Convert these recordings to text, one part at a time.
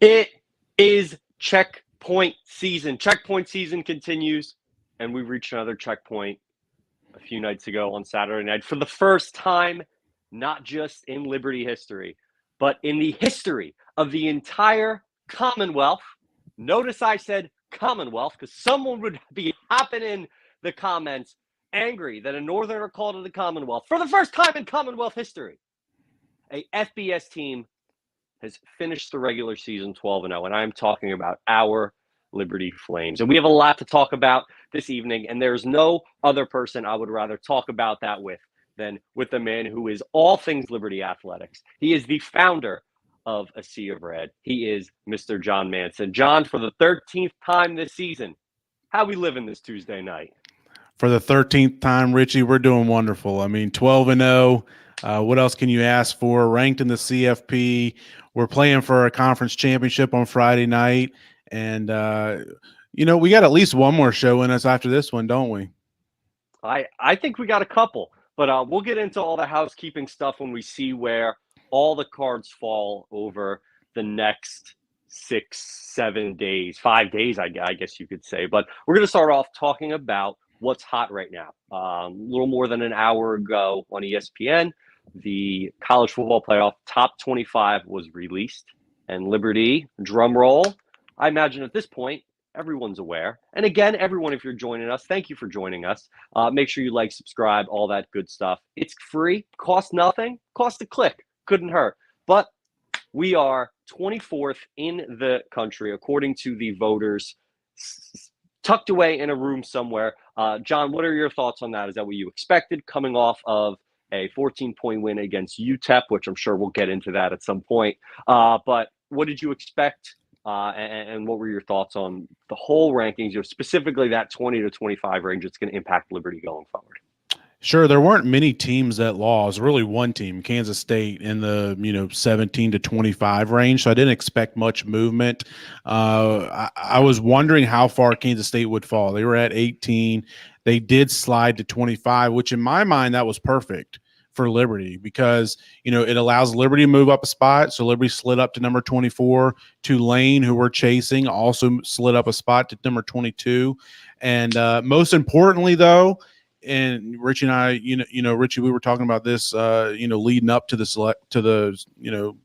It is checkpoint season. Checkpoint season continues, and we reached another checkpoint a few nights ago on Saturday night for the first time, not just in Liberty history, but in the history of the entire Commonwealth. Notice I said Commonwealth because someone would be hopping in the comments angry that a Northerner called it the Commonwealth. For the first time in Commonwealth history, a FBS team has finished the regular season 12-0, and I'm talking about our Liberty Flames. And we have a lot to talk about this evening, and there's no other person I would rather talk about that with than with the man who is all things Liberty athletics. He is the founder of A Sea of Red. He is Mr. John Manson. John, for the 13th time this season, how we living this Tuesday night? For the 13th time, Richie, we're doing wonderful. I mean, 12-0. What else can you ask for? Ranked in the CFP. We're playing for a conference championship on Friday night. And, we got at least one more show in us after this one, don't we? I think we got a couple, but we'll get into all the housekeeping stuff when we see where all the cards fall over the next 6-7 days, 5 days, I guess you could say. But we're going to start off talking about what's hot right now. A little more than an hour ago on ESPN, the college football playoff top 25 was released, and Liberty, drum roll, I imagine at this point, everyone's aware. And again, everyone, if you're joining us, thank you for joining us. Make sure you like, subscribe, all that good stuff. It's free, costs nothing, costs a click, couldn't hurt. But we are 24th in the country, according to the voters, tucked away in a room somewhere. John, what are your thoughts on that? Is that what you expected coming off of a 14-point win against UTEP, which I'm sure we'll get into that at some point. But what did you expect? And what were your thoughts on the whole rankings, specifically that 20 to 25 range that's going to impact Liberty going forward? Sure, there weren't many teams that lost. Really, one team, Kansas State, in the 17 to 25 range. So I didn't expect much movement. I was wondering how far Kansas State would fall. They were at 18. They did slide to 25, which in my mind that was perfect for Liberty because it allows Liberty to move up a spot. So Liberty slid up to number 24. Tulane, who we're chasing, also slid up a spot to number 22. And most importantly, though. And Richie and I, Richie, we were talking about this, leading up to the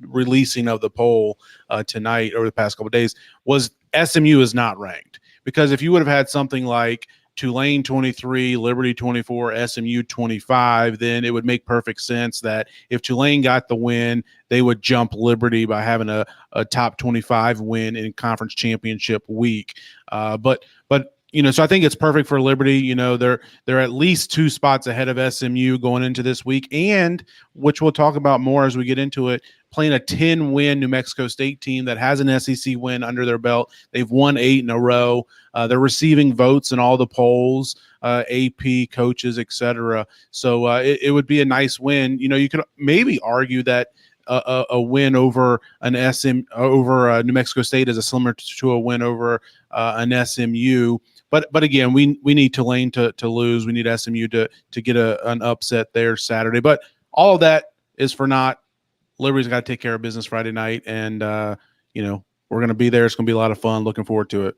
releasing of the poll tonight over the past couple of days, was SMU is not ranked. Because if you would have had something like Tulane 23, Liberty 24, SMU 25, then it would make perfect sense that if Tulane got the win, they would jump Liberty by having a top 25 win in conference championship week. But so I think it's perfect for Liberty. They're at least 2 spots ahead of SMU going into this week, and which we'll talk about more as we get into it, playing a 10-win New Mexico State team that has an SEC win under their belt. They've won 8 in a row. They're receiving votes in all the polls, AP, coaches, etc. So it would be a nice win. You could maybe argue that a win over New Mexico State is similar to a win over an SMU. But again, we need Tulane to lose. We need SMU to get an upset there Saturday. But all of that is for naught. Liberty's got to take care of business Friday night, and we're going to be there. It's going to be a lot of fun. Looking forward to it.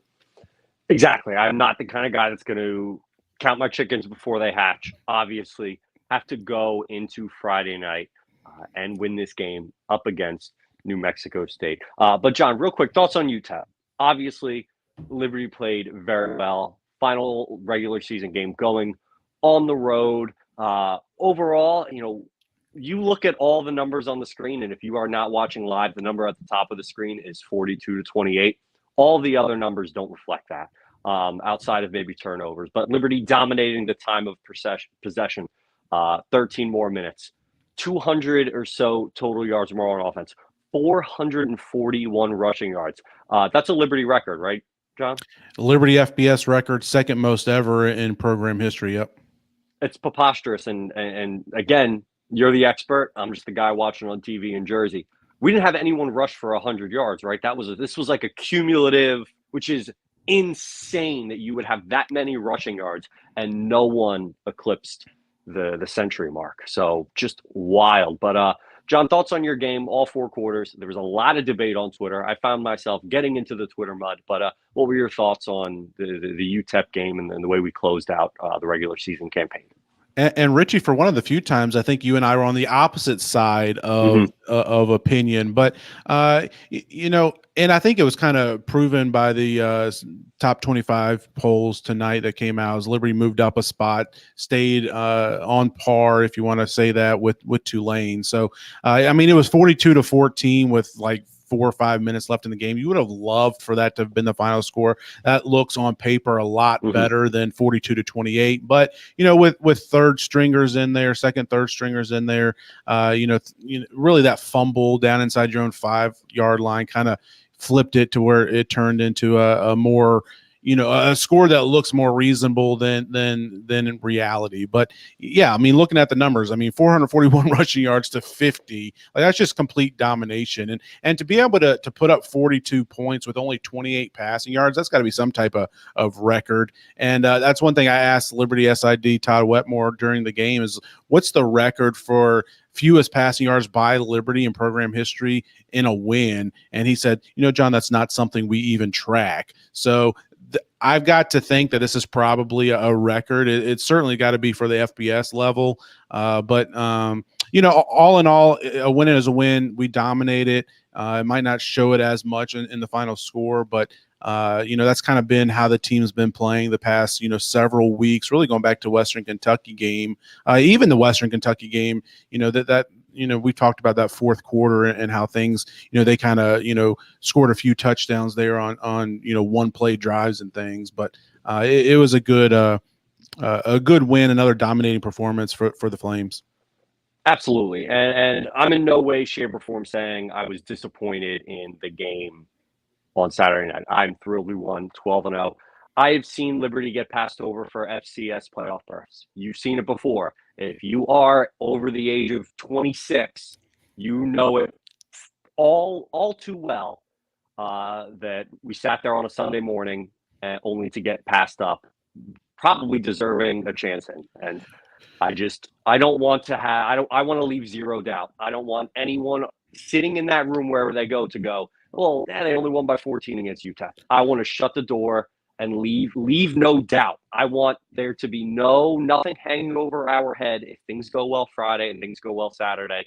Exactly. I'm not the kind of guy that's going to count my chickens before they hatch. Obviously, have to go into Friday night and win this game up against New Mexico State. But John, real quick, thoughts on UTEP. Obviously, Liberty played very well. Final regular season game going on the road. Overall, you look at all the numbers on the screen, and if you are not watching live, the number at the top of the screen is 42 to 28. All the other numbers don't reflect that, outside of maybe turnovers. But Liberty dominating the time of possession, 13 more minutes, 200 or so total yards more on offense, 441 rushing yards. That's a Liberty record, right, John? Liberty FBS record, second most ever in program history. Yep. It's preposterous. And again, you're the expert. I'm just the guy watching on TV in Jersey. We didn't have anyone rush for 100 yards, right? This was like a cumulative, which is insane that you would have that many rushing yards and no one eclipsed the century mark. So just wild. But John, thoughts on your game, all 4 quarters? There was a lot of debate on Twitter. I found myself getting into the Twitter mud, but what were your thoughts on the UTEP game and the way we closed out the regular season campaign? And Richie, for one of the few times, I think you and I were on the opposite side of opinion. But and I think it was kind of proven by the top 25 polls tonight that came out. As Liberty moved up a spot, stayed on par, if you want to say that, with Tulane. So I mean, it was 42-14 with like 4 or 5 minutes left in the game. You would have loved for that to have been the final score. That looks on paper a lot better than 42-28. But with third stringers in there, third stringers in there, really that fumble down inside your own 5-yard line kind of flipped it to where it turned into a more a score that looks more reasonable than in reality. But yeah, I mean, looking at the numbers, I mean, 441 rushing yards to 50, like that's just complete domination. And to be able to put up 42 points with only 28 passing yards, that's got to be some type of record. And that's one thing I asked Liberty SID Todd Wetmore during the game is, what's the record for fewest passing yards by Liberty in program history in a win? And he said, John, that's not something we even track. So I've got to think that this is probably a record. It's certainly got to be for the FBS level. But all in all, a win is a win. We dominate it. It might not show it as much in the final score, but that's kind of been how the team's been playing the past, several weeks, really going back to Western Kentucky game, even the Western Kentucky game, we talked about that fourth quarter and how things, they kind of, scored a few touchdowns there on one play drives and things, but it was a good win, another dominating performance for the Flames. Absolutely. And I'm in no way, shape, or form saying I was disappointed in the game on Saturday night. I'm thrilled we won 12-0. I have seen Liberty get passed over for FCS playoff berths. You've seen it before. If you are over the age of 26, you know it all too well that we sat there on a Sunday morning only to get passed up, probably deserving a chance in. And I don't want to have I want to leave zero doubt. I don't want anyone sitting in that room wherever they go, well, they only won by 14 against UTEP. I want to shut the door and leave no doubt. I want there to be nothing hanging over our head. If things go well Friday and things go well Saturday,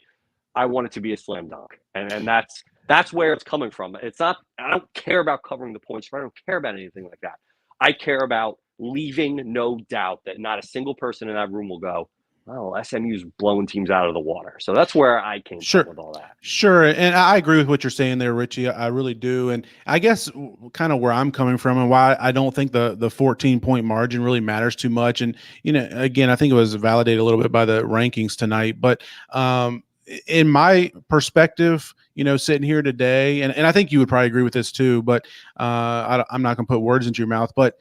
I want it to be a slam dunk. And that's where it's coming from. It's not, I don't care about covering the points. I don't care about anything like that. I care about leaving no doubt that not a single person in that room will go, oh, SMU's blowing teams out of the water. So that's where I came from with all that. Sure. And I agree with what you're saying there, Richie. I really do. And I guess kind of where I'm coming from and why I don't think the 14-point margin really matters too much. And, again, I think it was validated a little bit by the rankings tonight. But in my perspective, sitting here today, and I think you would probably agree with this too, but I'm not going to put words into your mouth, but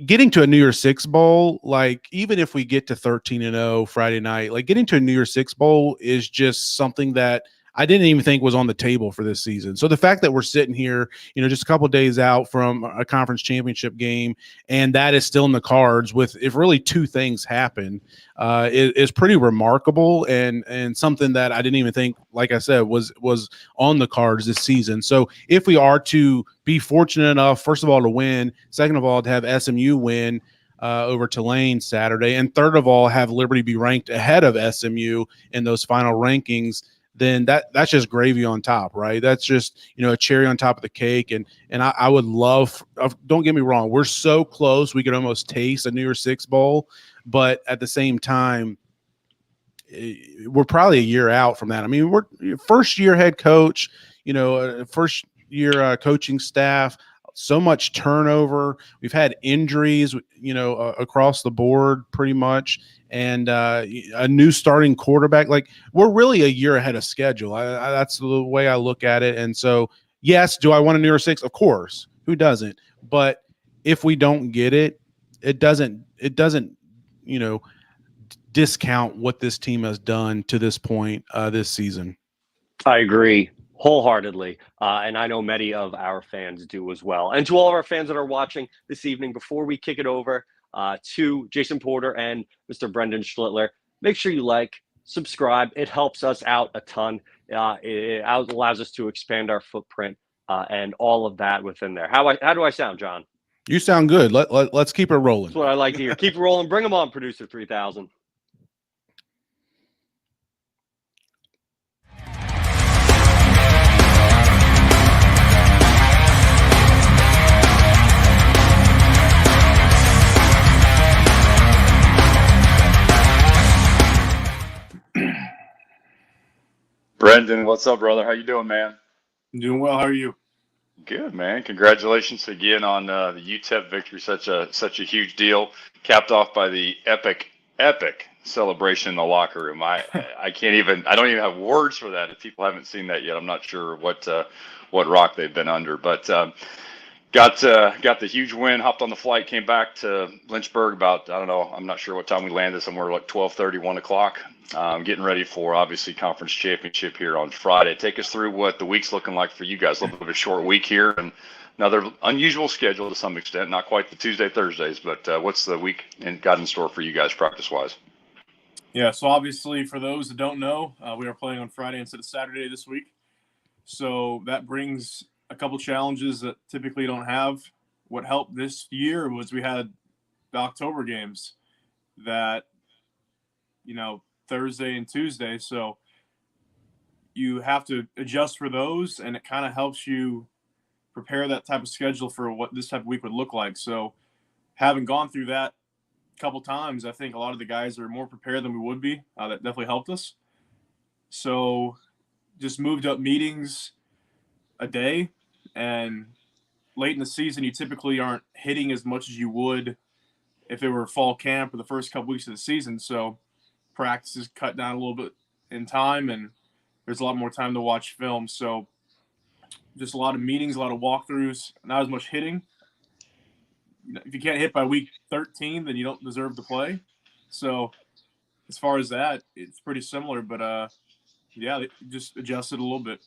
getting to a New Year's Six bowl, like even if we get to 13-0 Friday night, like getting to a New Year's Six bowl is just something that I didn't even think was on the table for this season. So the fact that we're sitting here, just a couple of days out from a conference championship game, and that is still in the cards with if really two things happen, is pretty remarkable and something that I didn't even think, like I said, was on the cards this season. So if we are to be fortunate enough, first of all, to win, second of all, to have SMU win over Tulane Saturday, and third of all, have Liberty be ranked ahead of SMU in those final rankings, then that's just gravy on top, right? That's just, a cherry on top of the cake. And I would love, don't get me wrong, we're so close, we could almost taste a New Year's Six bowl, but at the same time, we're probably a year out from that. I mean, we're first year head coach, first year coaching staff, so much turnover. We've had injuries, across the board pretty much. And a new starting quarterback. Like, we're really a year ahead of schedule. That's the way I look at it. And so, yes, do I want a New Year's Six? Of course. Who doesn't? But if we don't get it, it doesn't, discount what this team has done to this point this season. I agree wholeheartedly. And I know many of our fans do as well. And to all of our fans that are watching this evening, before we kick it over to Jason Porter and Mr. Brendan Schlitter, make sure you like, subscribe. It helps us out a ton. It allows us to expand our footprint and all of that within there. How do I sound, John? You sound good. Let's keep it rolling. That's what I like to hear. Keep it rolling. Bring them on, Producer 3000. Brendan, what's up, brother? How you doing, man? I'm doing well. How are you? Good, man. Congratulations again on the UTEP victory. Such a huge deal, capped off by the epic celebration in the locker room. I don't even have words for that. If people haven't seen that yet, I'm not sure what rock they've been under, but got the huge win. Hopped on the flight, came back to Lynchburg about, I don't know, I'm not sure what time we landed. Somewhere like 12:30, 1 o'clock. Getting ready for obviously conference championship here on Friday. Take us through what the week's looking like for you guys. A little bit of a short week here and another unusual schedule to some extent. Not quite the Tuesday, Thursdays, but what's the week got in store for you guys practice-wise? Yeah, so obviously for those that don't know, we are playing on Friday instead of Saturday this week. So that brings a couple challenges that typically don't have. What helped this year was we had the October games that, Thursday and Tuesday. So you have to adjust for those, and it kind of helps you prepare that type of schedule for what this type of week would look like. So having gone through that a couple times, I think a lot of the guys are more prepared than we would be. That definitely helped us. So just moved up meetings a day, and late in the season, you typically aren't hitting as much as you would if it were fall camp or the first couple weeks of the season. So practice is cut down a little bit in time, and there's a lot more time to watch film. So just a lot of meetings, a lot of walkthroughs, not as much hitting. If you can't hit by week 13, then you don't deserve to play. So as far as that, it's pretty similar, but they just adjusted a little bit.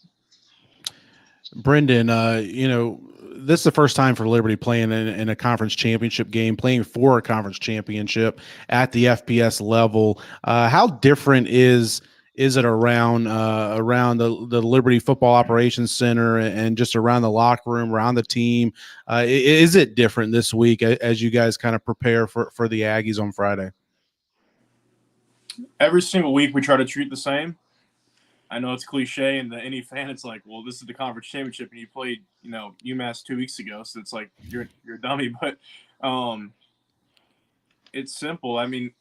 Brendan, this is the first time for Liberty playing in a conference championship game, playing for a conference championship at the FBS level. How different is it around the Liberty Football Operations Center and just around the locker room, around the team? Is it different this week as you guys kind of prepare for the Aggies on Friday? Every single week we try to treat the same. I know it's cliche, and any fan, it's like, well, this is the conference championship, and you played, UMass 2 weeks ago, so it's like you're a dummy. But it's simple. I mean,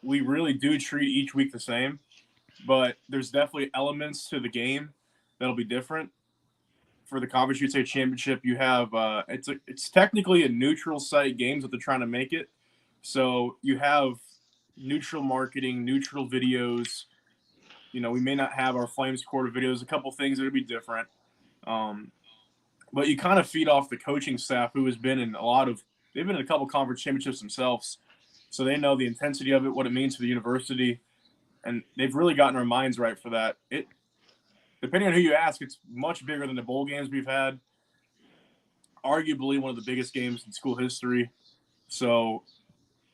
we really do treat each week the same, but there's definitely elements to the game that'll be different. For the Conference USA Championship, you have it's technically a neutral site games that they're trying to make it. So you have neutral marketing, neutral videos. We may not have our Flames quarter videos, a couple things that would be different. But you kind of feed off the coaching staff who has been in they've been in a couple conference championships themselves. So they know the intensity of it, what it means for the university. And they've really gotten our minds right for that. Depending on who you ask, it's much bigger than the bowl games we've had. Arguably one of the biggest games in school history. So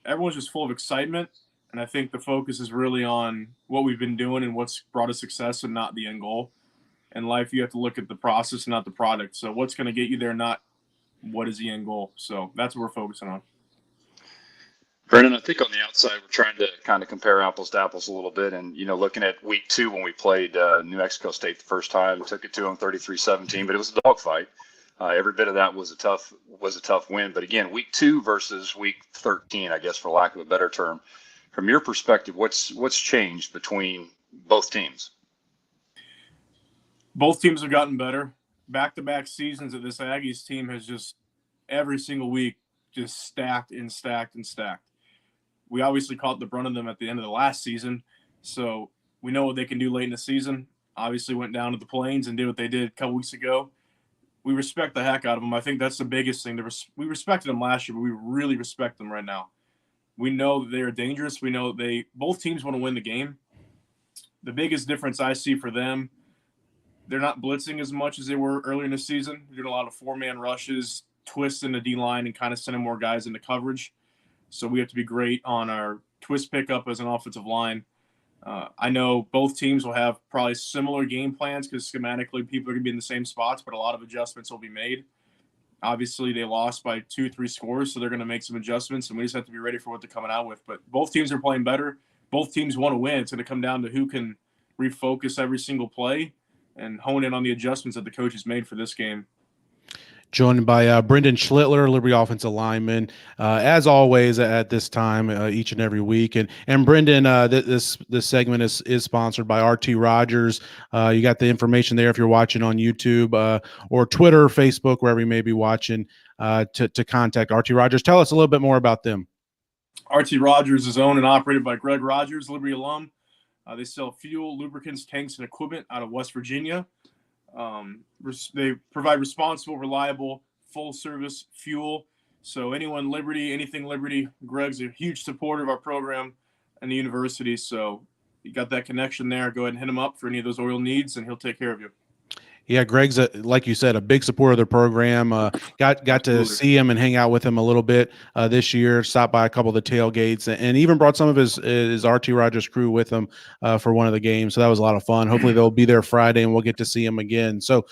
everyone's just full of excitement. And I think the focus is really on what we've been doing and what's brought us success and not the end goal. In life, you have to look at the process, not the product. So what's going to get you there, not what is the end goal. So that's what we're focusing on. Brendan, I think on the outside, we're trying to kind of compare apples to apples a little bit. And, looking at week 2 when we played New Mexico State the first time, took it to them 33-17, but it was a dogfight. Every bit of that was a tough win. But again, week 2 versus week 13, I guess, for lack of a better term. From your perspective, what's changed between both teams? Both teams have gotten better. Back-to-back seasons of this Aggies team has just every single week just stacked and stacked and stacked. We obviously caught the brunt of them at the end of the last season, so we know what they can do late in the season. Obviously went down to the Plains and did what they did a couple weeks ago. We respect the heck out of them. I think that's the biggest thing. We respected them last year, but we really respect them right now. We know that they're dangerous. We know both teams want to win the game. The biggest difference I see for them, they're not blitzing as much as they were earlier in the season. They're doing a lot of 4-man rushes, twists in the D-line, and kind of sending more guys into coverage. So we have to be great on our twist pickup as an offensive line. I know both teams will have probably similar game plans because schematically people are going to be in the same spots, but a lot of adjustments will be made. Obviously, they lost by 2-3 scores, so they're going to make some adjustments, and we just have to be ready for what they're coming out with. But both teams are playing better. Both teams want to win. It's going to come down to who can refocus every single play and hone in on the adjustments that the coaches made for this game. Joined by Brendan Schlitter, Liberty offensive lineman, as always at this time each and every week. And Brendan, this segment is sponsored by RT Rogers. You got the information there if you're watching on YouTube or Twitter, Facebook, wherever you may be watching, to contact RT Rogers. Tell us a little bit more about them. RT Rogers is owned and operated by Greg Rogers, Liberty alum. They sell fuel, lubricants, tanks, and equipment out of West Virginia. They provide responsible, reliable, full-service fuel. So anyone Liberty, anything Liberty, Greg's a huge supporter of our program and the university. So you got that connection there. Go ahead and hit him up for any of those oil needs, and he'll take care of you. Yeah, Greg's like you said, a big supporter of the program. Got to see him and hang out with him a little bit this year. Stopped by a couple of the tailgates, and even brought some of his RT Rogers crew with him for one of the games. So that was a lot of fun. Hopefully they'll be there Friday, and we'll get to see him again. So,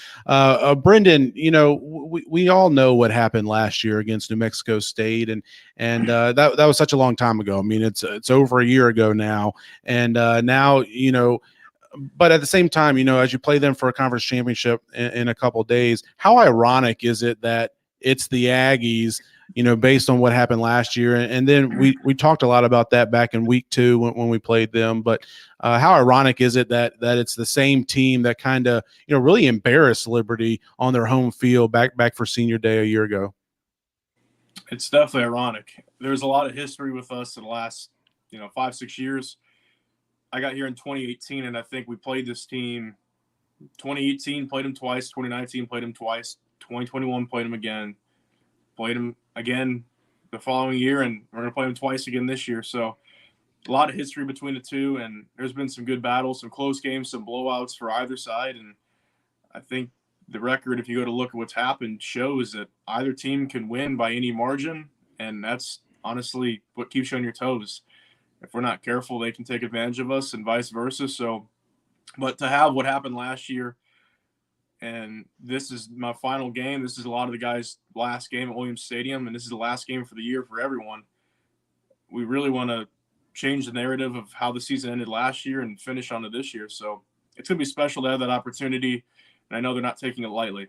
Brendan, we all know what happened last year against New Mexico State, and that was such a long time ago. I mean, it's over a year ago now, and now But at the same time, as you play them for a conference championship in a couple of days, how ironic is it that it's the Aggies, based on what happened last year? And then we talked a lot about that back in week 2 when we played them. But how ironic is it that it's the same team that kind of, really embarrassed Liberty on their home field back for senior day a year ago? It's definitely ironic. There's a lot of history with us in the last, 5-6 years. I got here in 2018, and I think we played this team 2018, played them twice, 2019, played them twice, 2021, played them again the following year, and we're going to play them twice again this year. So a lot of history between the two, and there's been some good battles, some close games, some blowouts for either side. And I think the record, if you go to look at what's happened, shows that either team can win by any margin, and that's honestly what keeps you on your toes. If we're not careful, they can take advantage of us and vice versa. So, but to have what happened last year, and this is my final game, this is a lot of the guys' last game at Williams Stadium, and this is the last game for the year for everyone. We really want to change the narrative of how the season ended last year and finish on to this year. So it's going to be special to have that opportunity, and I know they're not taking it lightly.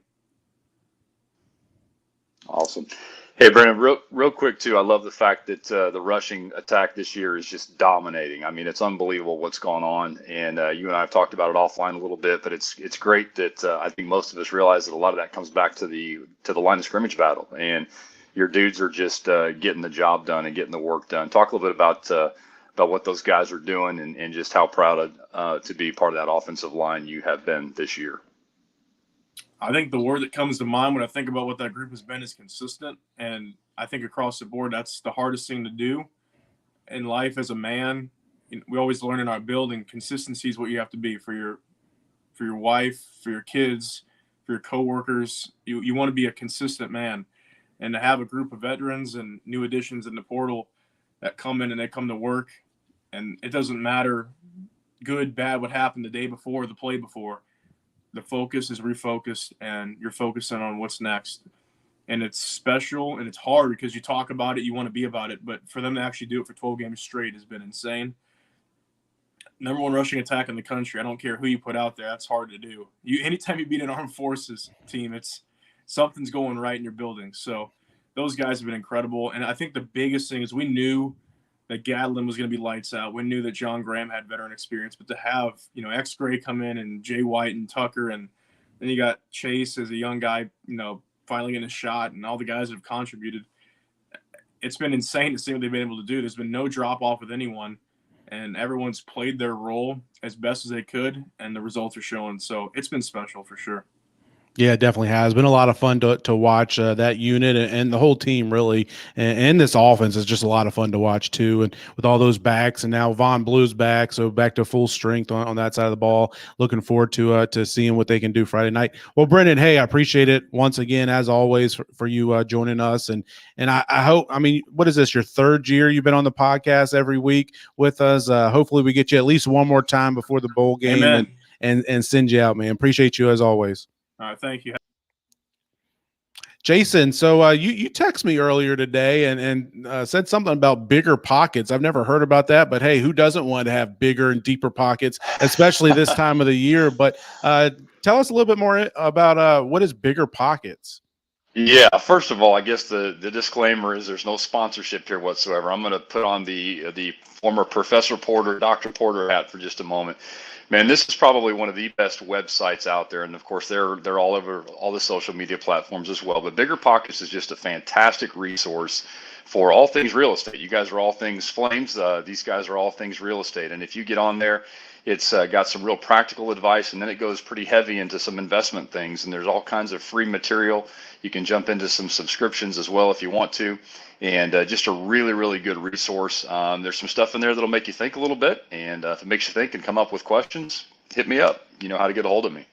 Awesome. Hey, Brendan, real quick, too. I love the fact that the rushing attack this year is just dominating. I mean, it's unbelievable what's going on. And you and I have talked about it offline a little bit, but it's great that I think most of us realize that a lot of that comes back to the line of scrimmage battle. And your dudes are just getting the job done and getting the work done. Talk a little bit about what those guys are doing and just how proud to be part of that offensive line you have been this year. I think the word that comes to mind when I think about what that group has been is consistent. And I think across the board, that's the hardest thing to do in life as a man. We always learn in our building, consistency is what you have to be for your wife, for your kids, for your coworkers. You want to be a consistent man. And to have a group of veterans and new additions in the portal that come in and they come to work, and it doesn't matter good, bad, what happened the day before, the play before. The focus is refocused, and you're focusing on what's next. And it's special, and it's hard because you talk about it, you want to be about it. But for them to actually do it for 12 games straight has been insane. Number 1 rushing attack in the country. I don't care who you put out there. That's hard to do. Anytime you beat an armed forces team, it's something's going right in your building. So those guys have been incredible. And I think the biggest thing is we knew that Gadlin was going to be lights out. We knew that John Graham had veteran experience, but to have, X-Gray come in and Jay White and Tucker, and then you got Chase as a young guy, finally getting a shot, and all the guys that have contributed. It's been insane to see what they've been able to do. There's been no drop off with anyone, and everyone's played their role as best as they could, and the results are showing. So it's been special for sure. Yeah, it definitely has been a lot of fun to watch that unit and the whole team really, and this offense is just a lot of fun to watch too. And with all those backs, and now Von Blue's back, so back to full strength on that side of the ball. Looking forward to seeing what they can do Friday night. Well, Brendan, hey, I appreciate it once again as always for you joining us, and I hope. I mean, what is this? Your third year you've been on the podcast every week with us. Hopefully, we get you at least one more time before the bowl game. Amen. And send you out, man. Appreciate you as always. All right, thank you. Jason, so you text me earlier today and said something about bigger pockets. I've never heard about that, but hey, who doesn't want to have bigger and deeper pockets, especially this time of the year? But tell us a little bit more about what is bigger pockets. Yeah, first of all, I guess the disclaimer is there's no sponsorship here whatsoever. I'm going to put on the former Professor Porter, Dr. Porter hat for just a moment. Man, this is probably one of the best websites out there, and of course they're all over all the social media platforms as well. But Bigger Pockets is just a fantastic resource for all things real estate. You guys are all things Flames. These guys are all things real estate, and if you get on there, it's got some real practical advice, and then it goes pretty heavy into some investment things. And there's all kinds of free material. You can jump into some subscriptions as well if you want to. And just a really, really good resource. There's some stuff in there that'll make you think a little bit. And if it makes you think and come up with questions, hit me up. You know how to get a hold of me.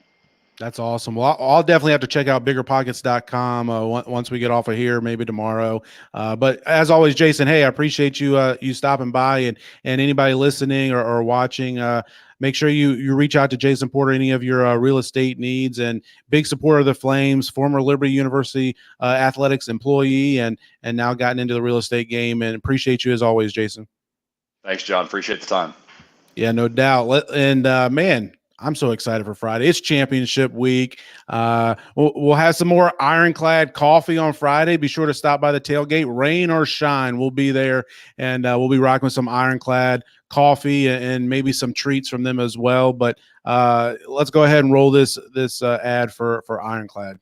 That's awesome. Well, I'll definitely have to check out biggerpockets.com once we get off of here, maybe tomorrow. But as always, Jason, hey, I appreciate you you stopping by, and anybody listening or watching, make sure you reach out to Jason Porter, any of your real estate needs. And big supporter of the Flames, former Liberty University athletics employee, and now gotten into the real estate game. And appreciate you as always, Jason. Thanks, John. Appreciate the time. Yeah, no doubt. And man, I'm so excited for Friday. It's championship week. We'll have some more Ironclad coffee on Friday. Be sure to stop by the tailgate. Rain or shine, we'll be there, and we'll be rocking with some Ironclad coffee and maybe some treats from them as well. But let's go ahead and roll this ad for Ironclad.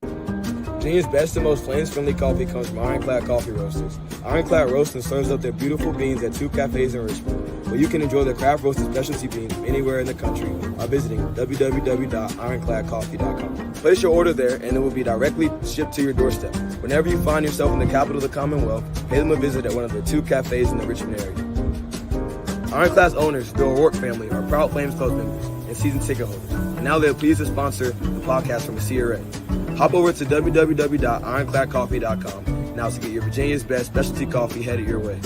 Virginia's best and most Flames-friendly coffee comes from Ironclad Coffee Roasters. Ironclad roasts and serves up their beautiful beans at 2 cafes in Richmond, where you can enjoy their craft roasted specialty beans from anywhere in the country by visiting www.ironcladcoffee.com. Place your order there, and it will be directly shipped to your doorstep. Whenever you find yourself in the capital of the Commonwealth, pay them a visit at one of the 2 cafes in the Richmond area. Ironclad's owners, the O'Rourke family, are proud Flames Club members and season ticket holders, and now they're pleased to sponsor the podcast from CRA. Hop over to www.ironcladcoffee.com now to get your Virginia's best specialty coffee headed your way.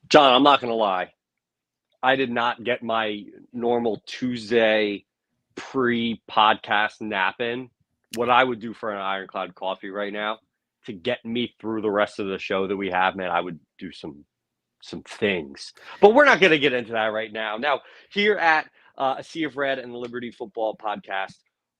John, I'm not going to lie. I did not get my normal Tuesday pre-podcast nap in. What I would do for an Ironclad coffee right now to get me through the rest of the show that we have, man, I would do some things. But we're not going to get into that right now. Now, here at A Sea of Red and the Liberty Football Podcast,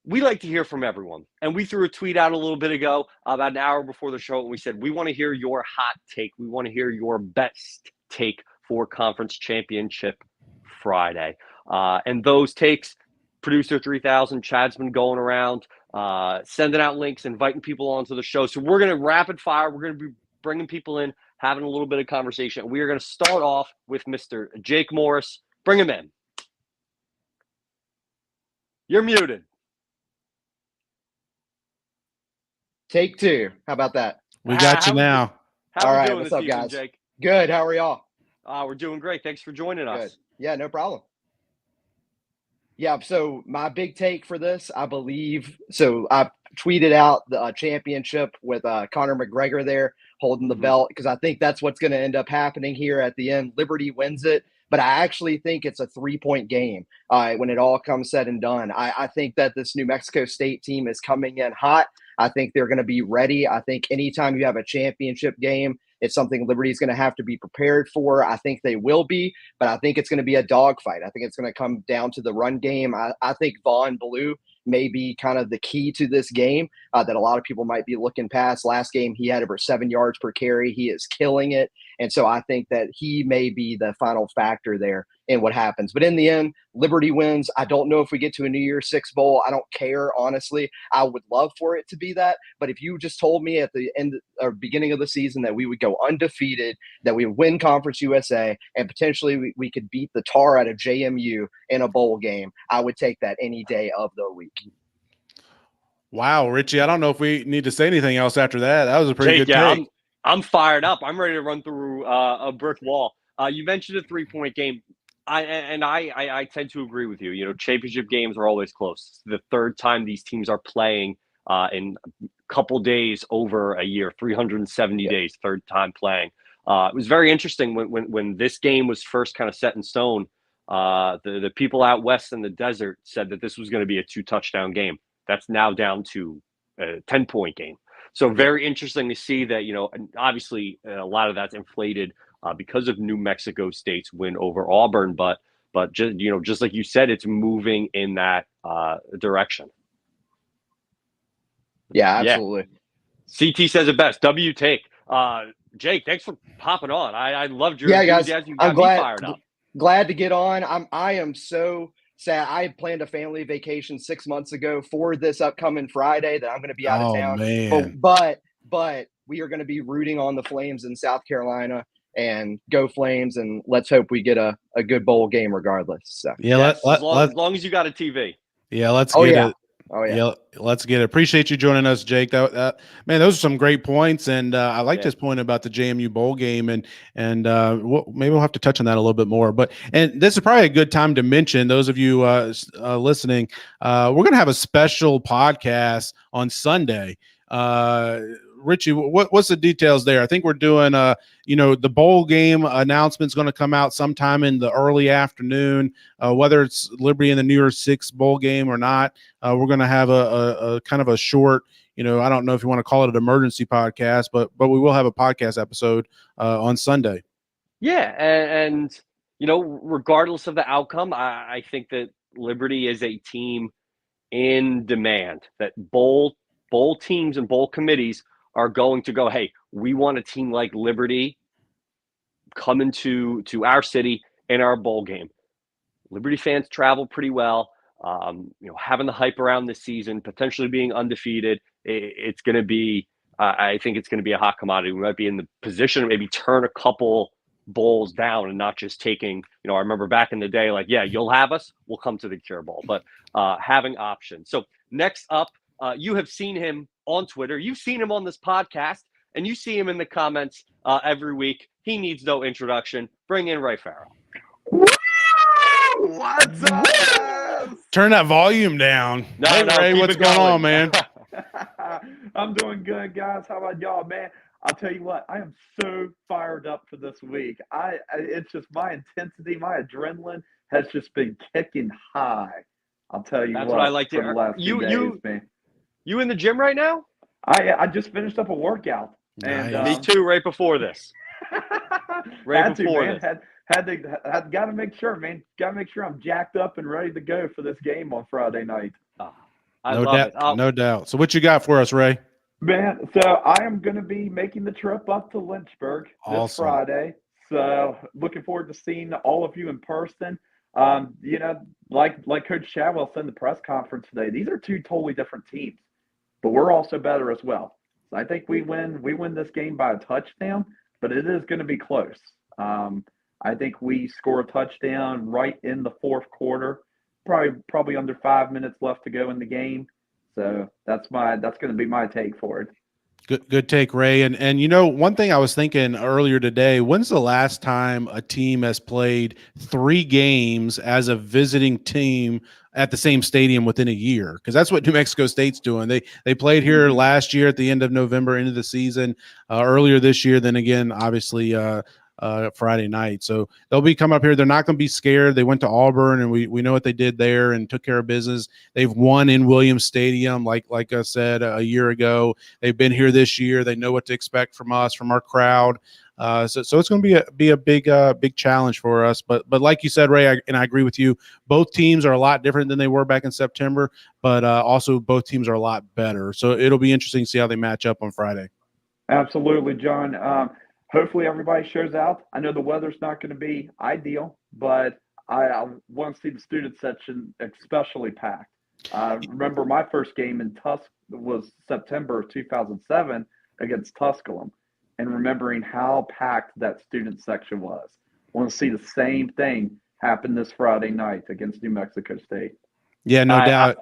we like to hear from everyone. And we threw a tweet out a little bit ago, about an hour before the show, and we said, we want to hear your hot take. We want to hear your best take for Conference Championship Friday. And those takes, Producer 3000, Chad's been going around, sending out links, inviting people onto the show. So we're going to rapid fire. We're going to be bringing people in, having a little bit of conversation. We are going to start off with Mr. Jake Morris. Bring him in. You're muted. Take 2. How about that? We got you now. How All are we right, doing what's this up, evening, guys? Jake? Good. How are y'all? We're doing great. Thanks for joining us. Good. Yeah, no problem. Yeah, so my big take for this, I believe, so I tweeted out the championship with Conor McGregor there holding the belt, because I think that's what's going to end up happening here at the end. Liberty wins it, but I actually think it's a 3-point game when it all comes said and done. I think that this New Mexico State team is coming in hot. I think they're going to be ready. I think anytime you have a championship game, it's something Liberty's going to have to be prepared for. I think they will be, but I think it's going to be a dogfight. I think it's going to come down to the run game. I think Von Blue may be kind of the key to this game that a lot of people might be looking past. Last game, he had over 7 yards per carry. He is killing it. And so I think that he may be the final factor there in what happens. But in the end, Liberty wins. I don't know if we get to a New Year's Six bowl. I don't care, honestly. I would love for it to be that. But if you just told me at the end or beginning of the season that we would go undefeated, that we would win Conference USA, and potentially we could beat the tar out of JMU in a bowl game, I would take that any day of the week. Wow, Richie, I don't know if we need to say anything else after that. That was a pretty Jake, good yeah, take. I'm fired up. I'm ready to run through a brick wall. You mentioned a 3-point game. I tend to agree with you. You know, championship games are always close. It's the third time these teams are playing in a couple days over a year, 370 days, third time playing. It was very interesting when this game was first kind of set in stone. The people out west in the desert said that this was going to be a 2-touchdown game. That's now down to a 10-point game. So very interesting to see that, you know, and obviously a lot of that's inflated because of New Mexico State's win over Auburn. But just, you know, just like you said, it's moving in that direction. Yeah, absolutely. Yeah. CT says it best. W take. Jake, thanks for popping on. I loved your enthusiasm. You got I'm glad, me fired up. Glad to get on. I am so sad. I had planned a family vacation 6 months ago for this upcoming Friday that I'm going to be out of town. Man. But we are going to be rooting on the Flames in South Carolina, and go Flames, and let's hope we get a good bowl game regardless. So Yeah, yes, as long as you got a TV. Yeah, let's get it. Oh yeah. Let's get it. Appreciate you joining us, Jake. Man, those are some great points, and I liked his point about the JMU bowl game, and maybe we'll have to touch on that a little bit more. And this is probably a good time to mention, those of you listening, we're going to have a special podcast on Sunday. Richie, what's the details there? I think we're doing the bowl game announcement's going to come out sometime in the early afternoon, whether it's Liberty in the New Year's Six bowl game or not. We're going to have a kind of a short, I don't know if you want to call it an emergency podcast, but we will have a podcast episode on Sunday. Yeah, and regardless of the outcome, I think that Liberty is a team in demand, that bowl teams and bowl committees are going to go, hey, we want a team like Liberty coming to our city in our bowl game. Liberty fans travel pretty well. Having the hype around this season, potentially being undefeated, it's going to be, I think it's going to be a hot commodity. We might be in the position to maybe turn a couple bowls down and not just taking, I remember back in the day, like, yeah, you'll have us, we'll come to the Cure Bowl, but having options. So next up, you have seen him on Twitter. You've seen him on this podcast, and you see him in the comments every week. He needs no introduction. Bring in Ray Farrell. What's up? Turn that volume down. Hey, Ray, what's going on, man? I'm doing good, guys. How about y'all, man? I'll tell you what, I am so fired up for this week. It's just my intensity, my adrenaline has just been kicking high. I'll tell you what I like to hear. You in the gym right now? I just finished up a workout. Nice. And me too, right before this. Got to make sure, man. Got to make sure I'm jacked up and ready to go for this game on Friday night. No doubt. So what you got for us, Ray? Man, so I am going to be making the trip up to Lynchburg this Friday. So looking forward to seeing all of you in person. Like Coach Chadwell said in the press conference today, these are two totally different teams, but we're also better as well. So I think we win this game by a touchdown, but it is going to be close. I think we score a touchdown right in the fourth quarter, probably under 5 minutes left to go in the game. So that's going to be my take for it. Good take, Ray. And one thing I was thinking earlier today, when's the last time a team has played 3 games as a visiting team at the same stadium within a year? Because that's what New Mexico State's doing. They played here last year at the end of November into the season, earlier this year. Then again, obviously, Friday night. So they'll be coming up here. They're not going to be scared. They went to Auburn, and we know what they did there and took care of business. They've won in Williams Stadium, like I said a year ago. They've been here this year. They know what to expect from us, from our crowd. So it's going to be a big challenge for us. But like you said, Ray, I agree with you. Both teams are a lot different than they were back in September, but also both teams are a lot better. So it'll be interesting to see how they match up on Friday. Absolutely, John. Hopefully everybody shows out. I know the weather's not going to be ideal, but I want to see the student section especially packed. Remember my first game in Tusk was September of 2007 against Tusculum, and remembering how packed that student section was. Want to see the same thing happen this Friday night against New Mexico State. Yeah, no doubt.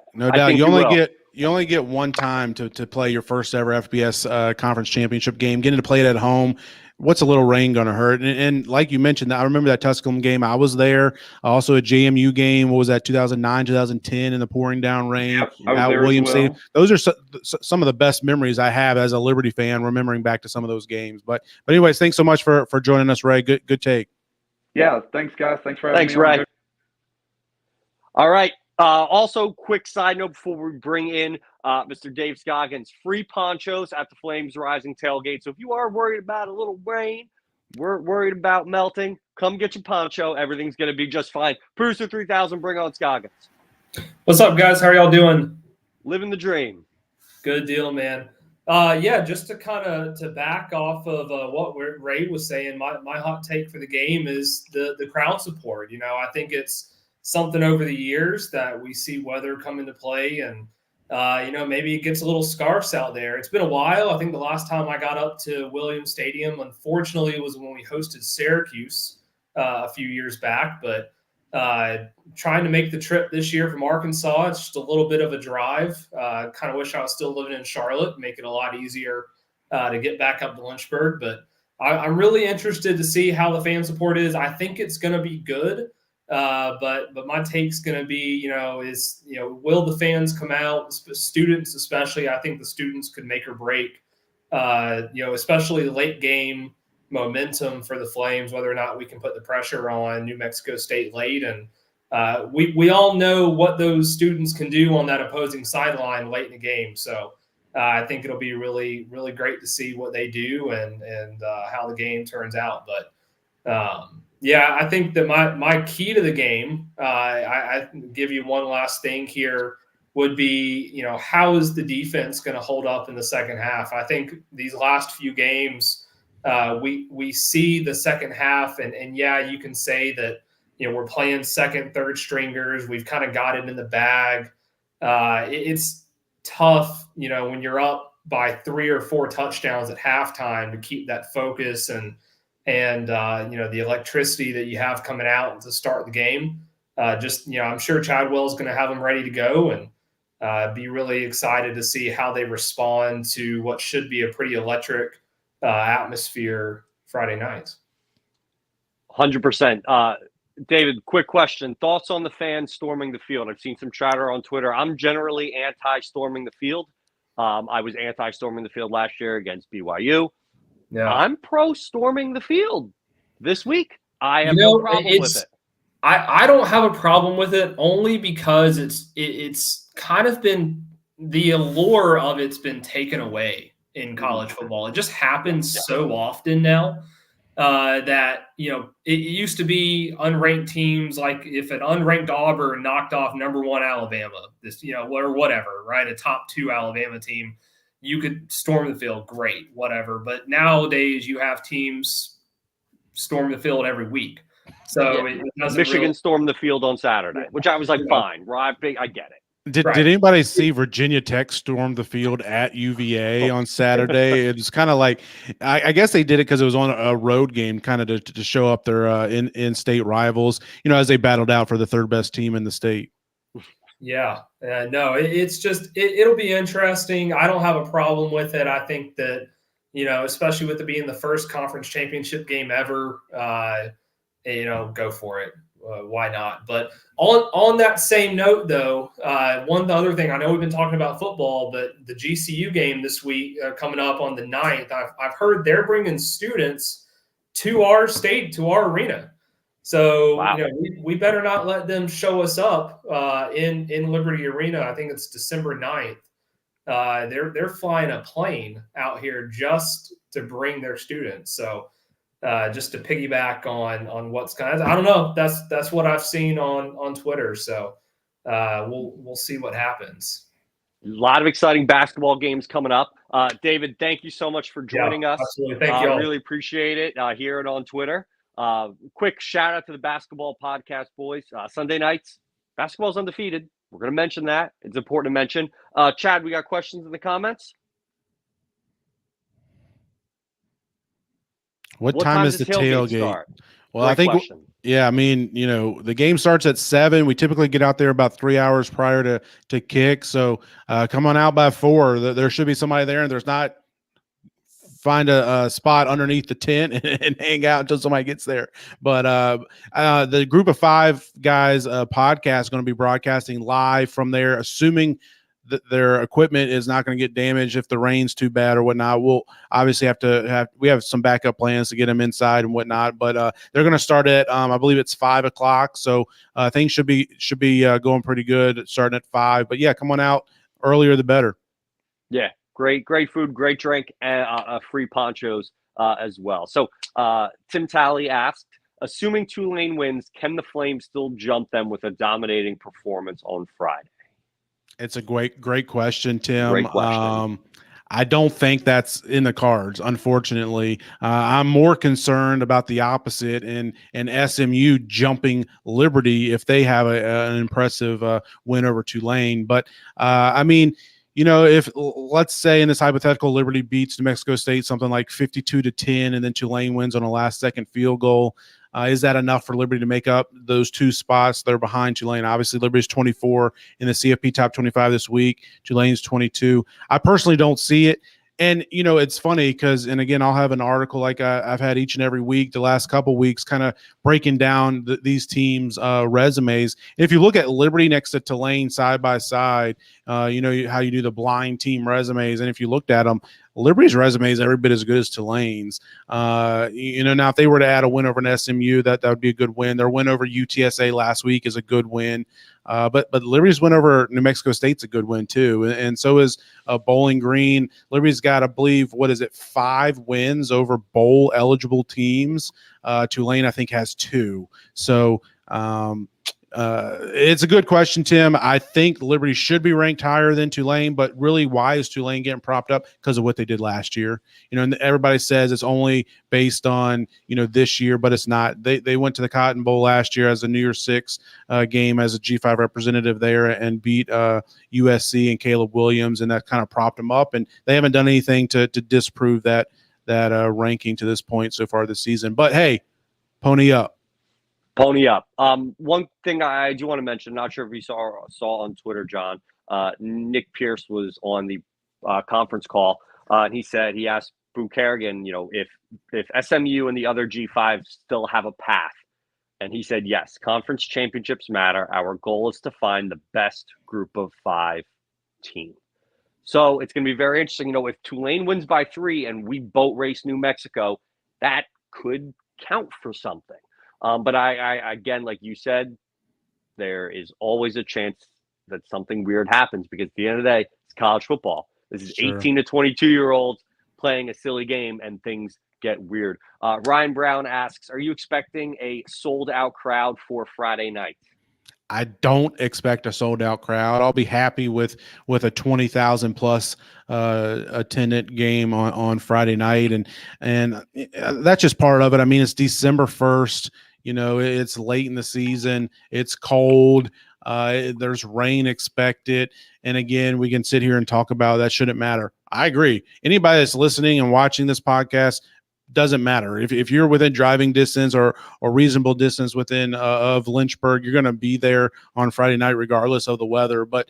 You only get one time to play your first ever FBS conference championship game. Getting to play it at home, what's a little rain going to hurt? And like you mentioned, I remember that Tusculum game. I was there. Also a JMU game. What was that? 2009, 2010 in the pouring down rain. Yep, I was at there Williams as well. Stadium. Those are some of the best memories I have as a Liberty fan, remembering back to some of those games. But anyways, thanks so much for joining us, Ray. Good take. Yeah, thanks guys. Thanks for having me. Thanks, Ray. All right. Also, quick side note before we bring in Mr. Dave Scoggins, free ponchos at the Flames Rising tailgate. So if you are worried about a little rain, we're worried about melting, come get your poncho. Everything's going to be just fine. Producer 3000, bring on Scoggins. What's up, guys? How are y'all doing? Living the dream. Good deal, man. Yeah, just to kind of to back off of what Ray was saying, my hot take for the game is the crowd support. You know, I think it's something over the years that we see weather come into play, and you know, maybe it gets a little scarce out there. It's been a while. I think the last time I got up to Williams Stadium, unfortunately, it was when we hosted Syracuse a few years back. But trying to make the trip this year from Arkansas, it's just a little bit of a drive. Kind of wish I was still living in Charlotte, make it a lot easier to get back up to Lynchburg. But I'm really interested to see how the fan support is. I think it's going to be good. But my take's going to be, will the fans come out? Students, especially, I think the students could make or break, especially the late game momentum for the Flames, whether or not we can put the pressure on New Mexico State late. And we all know what those students can do on that opposing sideline late in the game. So I think it'll be really, really great to see what they do and how the game turns out. But yeah, I think that my key to the game, I give you one last thing here, would be, how is the defense going to hold up in the second half? I think these last few games, we see the second half, and yeah, you can say that, we're playing second, third stringers. We've kind of got it in the bag. It's tough, when you're up by 3 or 4 touchdowns at halftime to keep that focus and the electricity that you have coming out to start the game. I'm sure Chadwell's going to have them ready to go, and be really excited to see how they respond to what should be a pretty electric atmosphere Friday night. 100%. David, quick question. Thoughts on the fans storming the field? I've seen some chatter on Twitter. I'm generally anti-storming the field. I was anti-storming the field last year against BYU. Yeah. I'm pro-storming the field this week. I have no problem with it. I don't have a problem with it, only because it's kind of been the allure of it's been taken away in college football. It just happens so often now that it used to be unranked teams, like if an unranked Auburn knocked off number 1 Alabama, or whatever, right, a top 2 Alabama team, you could storm the field, great, whatever. But nowadays you have teams storm the field every week. So it doesn't Michigan stormed the field on Saturday, which I was like, fine, right? I get it. Did anybody see Virginia Tech storm the field at UVA on Saturday? It's kind of like, I guess they did it because it was on a road game, kind of to show up their in-state rivals, as they battled out for the 3rd best team in the state. Yeah, no, it's just it'll be interesting. I don't have a problem with it. I think that especially with it being the first conference championship game ever, go for it. Why not? But on that same note, though, one other thing, I know we've been talking about football, but the GCU game this week coming up on the 9th, I've heard they're bringing students to our state, to our arena. So wow. We better not let them show us up in Liberty Arena. I think it's December 9th. They're flying a plane out here just to bring their students. So just to piggyback on what's kind of, I don't know. That's what I've seen on Twitter. So we'll see what happens. A lot of exciting basketball games coming up. David, thank you so much for joining us. Absolutely. Thank you. I really appreciate it. Hear it on Twitter. Quick shout out to the basketball podcast boys. Sunday nights, basketball's undefeated. We're going to mention that. It's important to mention. Chad, we got questions in the comments? What time is the tailgate? Start? Well, Great I think, question. yeah, I mean, the game starts at 7. We typically get out there about 3 hours prior to kick. So come on out by 4. There should be somebody there, and there's not. Find a spot underneath the tent and hang out until somebody gets there. But the Group of 5 guys podcast is going to be broadcasting live from there, assuming that their equipment is not going to get damaged if the rain's too bad or whatnot. We'll obviously we have some backup plans to get them inside and whatnot. But they're going to start at I believe it's 5 o'clock, so things should be going pretty good starting at 5. But yeah, come on out earlier the better. Yeah. Great food, great drink, and free ponchos as well. So Tim Talley asked, assuming Tulane wins, can the Flames still jump them with a dominating performance on Friday? It's a great question, Tim. Great question. I don't think that's in the cards, unfortunately. I'm more concerned about the opposite and SMU jumping Liberty if they have an impressive win over Tulane. But, I mean, if let's say in this hypothetical Liberty beats New Mexico State something like 52-10, and then Tulane wins on a last-second field goal, is that enough for Liberty to make up those 2 spots that are behind Tulane? Obviously, Liberty's 24 in the CFP top 25 this week. Tulane's 22. I personally don't see it. And, it's funny because, and again, I'll have an article like I've had each and every week, the last couple weeks, kind of breaking down these teams' resumes. And if you look at Liberty next to Tulane side by side, how you do the blind team resumes. And if you looked at them, Liberty's resume is every bit as good as Tulane's. Now if they were to add a win over an SMU, that would be a good win. Their win over UTSA last week is a good win. But Liberty's win over New Mexico State's a good win too, and so is Bowling Green. Liberty's got, I believe, 5 wins over bowl eligible teams. Tulane, I think, has 2. So it's a good question, Tim. I think Liberty should be ranked higher than Tulane, but really, why is Tulane getting propped up? Because of what they did last year. And everybody says it's only based on this year, but it's not. They went to the Cotton Bowl last year as a New Year's Six game as a G5 representative there and beat USC and Caleb Williams, and that kind of propped them up. And they haven't done anything to disprove that ranking to this point so far this season. But hey, pony up. Pony up. One thing I do want to mention, not sure if you saw on Twitter, John, Nick Pierce was on the conference call, and he asked Boo Kerrigan, if SMU and the other G5 still have a path. And he said, yes, conference championships matter. Our goal is to find the best group of 5 team. So it's going to be very interesting. If Tulane wins by 3 and we boat race New Mexico, that could count for something. But I again, like you said, there is always a chance that something weird happens because at the end of the day, it's college football. This is 18 to 22-year-olds playing a silly game and things get weird. Ryan Brown asks, are you expecting a sold-out crowd for Friday night? I don't expect a sold-out crowd. I'll be happy with a 20,000 plus attendant game on Friday night, and that's just part of it. I mean, it's December 1st. It's late in the season. It's cold. There's rain expected. And again, we can sit here and talk about that shouldn't matter. I agree. Anybody that's listening and watching this podcast, doesn't matter. If you're within driving distance or reasonable distance within of Lynchburg, you're going to be there on Friday night regardless of the weather. But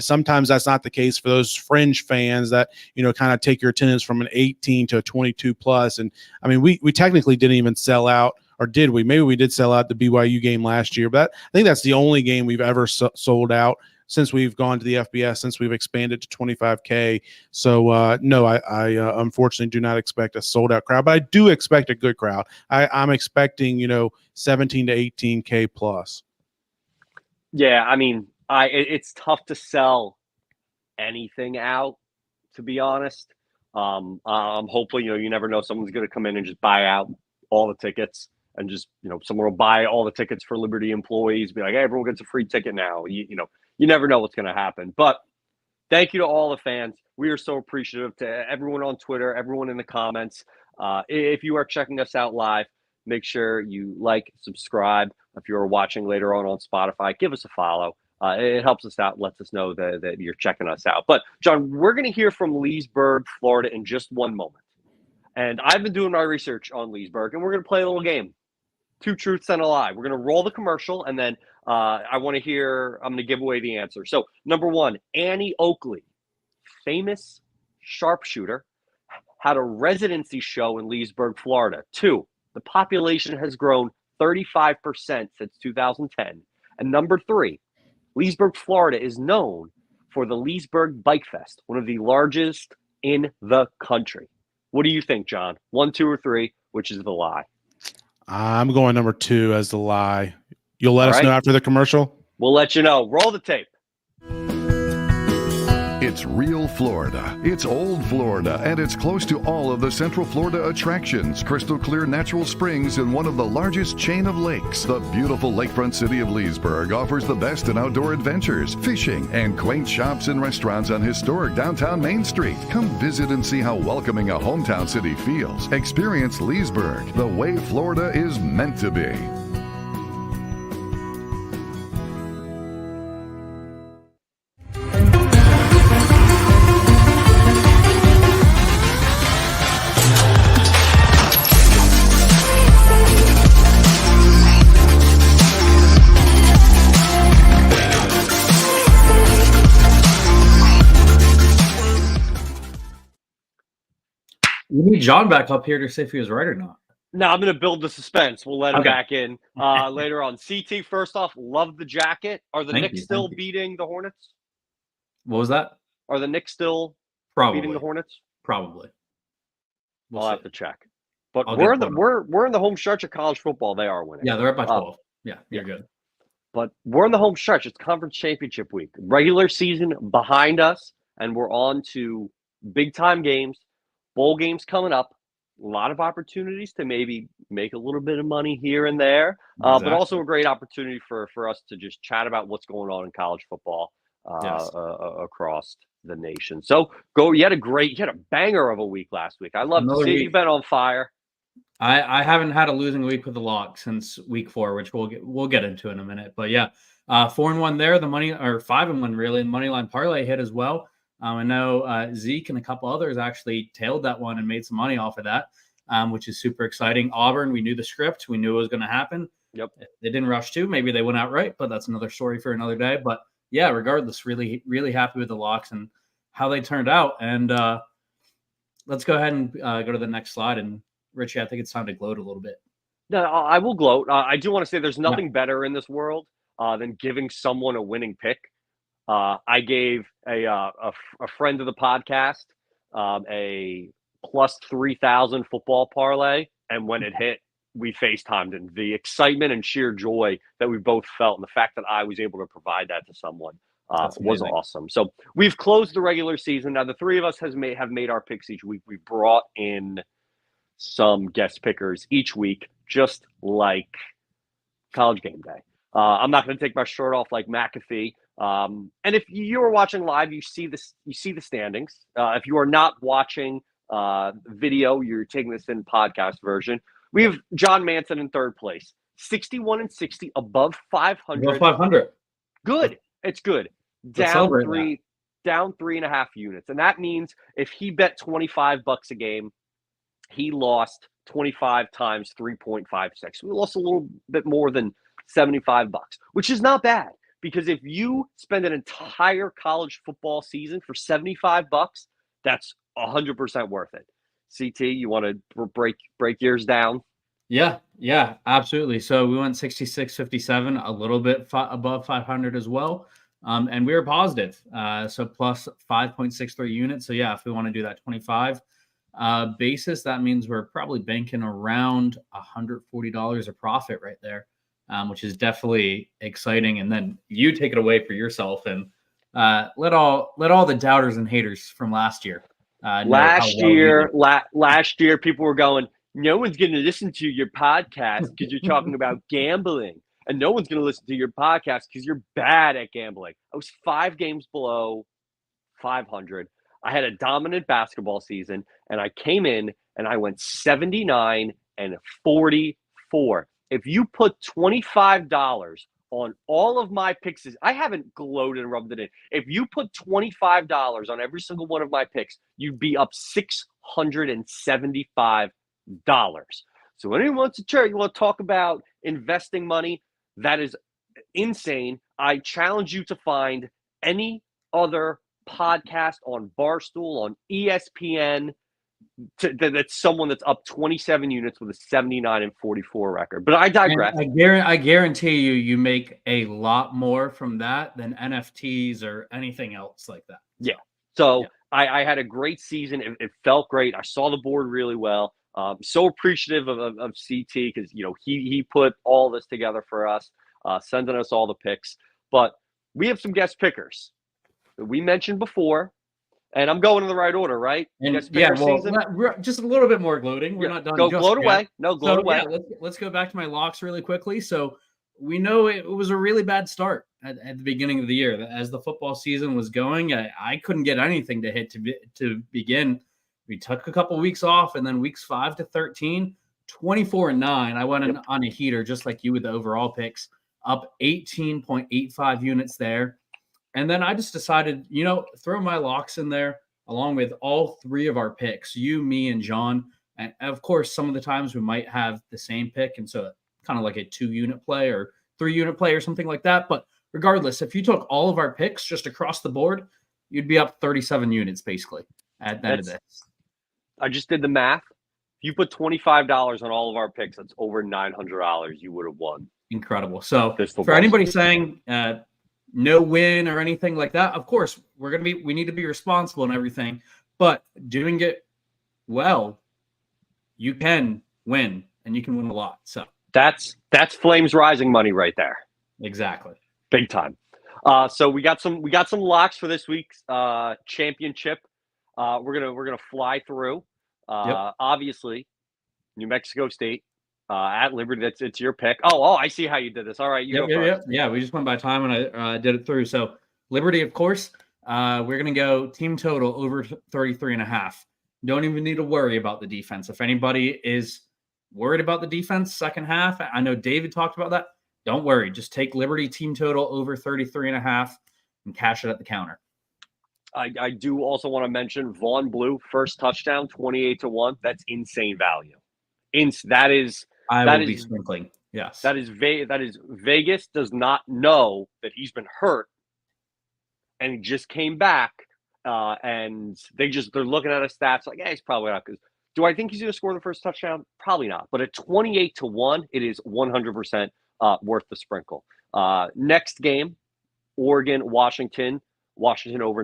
sometimes that's not the case for those fringe fans that, kind of take your attendance from an 18 to a 22 plus. And I mean, we technically didn't even sell out. Or did we? Maybe we did sell out the BYU game last year, but I think that's the only game we've ever sold out since we've gone to the FBS, since we've expanded to 25K. So, no, I unfortunately do not expect a sold-out crowd, but I do expect a good crowd. I'm expecting, 17 to 18K plus. Yeah, I mean, it's tough to sell anything out, to be honest. I'm hopeful, you never know, someone's going to come in and just buy out all the tickets. And just, someone will buy all the tickets for Liberty employees, be like, hey, everyone gets a free ticket now. You never know what's going to happen. But thank you to all the fans. We are so appreciative to everyone on Twitter, everyone in the comments. If you are checking us out live, make sure you like, subscribe. If you're watching later on Spotify, give us a follow. It helps us out, lets us know that you're checking us out. But, John, we're going to hear from Leesburg, Florida in just one moment. And I've been doing my research on Leesburg, and we're going to play a little game. 2 truths and a lie. We're going to roll the commercial, and then I'm going to give away the answer. So, number 1, Annie Oakley, famous sharpshooter, had a residency show in Leesburg, Florida. 2, the population has grown 35% since 2010. And number 3, Leesburg, Florida is known for the Leesburg Bike Fest, one of the largest in the country. What do you think, John? 1, 2, or 3, which is the lie? I'm going number 2 as the lie. You'll let us know after the commercial? We'll let you know. Roll the tape. It's real Florida. It's old Florida, and it's close to all of the Central Florida attractions. Crystal clear natural springs in one of the largest chain of lakes. The beautiful lakefront city of Leesburg offers the best in outdoor adventures, fishing, and quaint shops and restaurants on historic downtown Main Street. Come visit and see how welcoming a hometown city feels. Experience Leesburg the way Florida is meant to be. We need John back up here to see if he was right or not. No, I'm going to build the suspense. We'll let him back in later on. CT, first off, love the jacket. Are the Knicks still beating the Hornets? What was that? Are the Knicks still beating the Hornets? Probably. I'll have to check. But we're in the home stretch of college football. They are winning. Yeah, they're up by 12. Yeah, you're good. But we're in the home stretch. It's conference championship week. Regular season behind us, and we're on to big-time games. Bowl games coming up. A lot of opportunities to maybe make a little bit of money here and there, but also a great opportunity for us to just chat about what's going on in college football across the nation. So you had a banger of a week last week. I love to see you've been on fire. I haven't had a losing week with the lock since week 4, which we'll get into in a minute. But yeah, 4-1 there. The money, or 5-1 really. The money line parlay hit as well. I know Zeke and a couple others actually tailed that one and made some money off of that, which is super exciting. Auburn, we knew the script. We knew it was going to happen. Yep. They didn't rush to. Maybe they went outright, but that's another story for another day. But yeah, regardless, really, really happy with the locks and how they turned out. And let's go ahead and go to the next slide. And Richie, I think it's time to gloat a little bit. No, I will gloat. I do want to say there's nothing better in this world than giving someone a winning pick. I gave a friend of the podcast a plus 3,000 football parlay, and when it hit, we FaceTimed, and the excitement and sheer joy that we both felt, and the fact that I was able to provide that to someone was awesome. So we've closed the regular season. Now the three of us have made our picks each week. We brought in some guest pickers each week, just like College Game Day. I'm not going to take my shirt off like McAfee. And if you are watching live, you see the standings. If you are not watching video, you're taking this in podcast version. We have John Manson in third place, 61-60, above 500. Above 500. Good. It's good. Down 3.5 units. And that means if he bet $25 a game, he lost 25 times 3.56. We lost a little bit more than $75, which is not bad. Because if you spend an entire college football season for $75, that's 100% worth it. CT, you want to break yours down? Yeah, absolutely. So we went 66-57, a little bit above 500 as well. And we were positive. So plus 5.63 units. So yeah, if we want to do that 25 basis, that means we're probably banking around $140 of profit right there. Which is definitely exciting. And then you take it away for yourself and let all the doubters and haters from last year. Last year, people were going, no one's going to listen to your podcast because you're talking about gambling. And no one's going to listen to your podcast because you're bad at gambling. I was 5 games below 500. I had a dominant basketball season, and I came in and I went 79-43 before. If you put $25 on all of my picks, I haven't gloated and rubbed it in. If you put $25 on every single one of my picks, you'd be up $675. So anyone wants to you want to talk about investing money? That is insane. I challenge you to find any other podcast on Barstool, on ESPN, that's someone that's up 27 units with a 79-44 record. But I digress. I guarantee you make a lot more from that than NFTs or anything else like that. Yeah. So I had a great season. It felt great. I saw the board really well. So appreciative of CT because he put all this together for us, sending us all the picks. But we have some guest pickers that we mentioned before. And I'm going in the right order, right? Just a little bit more gloating. We're not done. Gloat away. No, gloat away. Yeah, let's go back to my locks really quickly. So we know it was a really bad start at the beginning of the year. As the football season was going, I couldn't get anything to hit to begin. We took a couple weeks off, and then weeks 5 to 13, 24-9. I went on a heater just like you with the overall picks, up 18.85 units there. And then I just decided, throw my locks in there along with all three of our picks, you, me, and John. And of course, some of the times we might have the same pick. And so kind of like a 2-unit play or 3-unit play or something like that. But regardless, if you took all of our picks just across the board, you'd be up 37 units basically at the end of this. I just did the math. If you put $25 on all of our picks, that's over $900 you would have won. Incredible. So for anybody saying no win or anything like that, of course, we need to be responsible and everything, but doing it well, you can win and you can win a lot. So that's Flames Rising money right there. Exactly. Big time. So we got some locks for this week's championship. We're gonna fly through. Obviously, New Mexico State at Liberty. It's your pick. Oh, I see how you did this. All right, you go first. Yeah, we just went by time and I did it through. So Liberty, of course, we're gonna go team total over 33.5. Don't even need to worry about the defense. If anybody is worried about the defense second half, I know David talked about that. Don't worry. Just take Liberty team total over 33.5 and cash it at the counter. I do also want to mention Vaughn Blue first touchdown 28-1. That's insane value. That is sprinkling. Yes. That is Vegas does not know that he's been hurt and he just came back and they're looking at his stats like, he's probably not good. Do I think he's going to score the first touchdown? Probably not. But at 28-1, it is 100% worth the sprinkle. Next game, Oregon, Washington. Washington over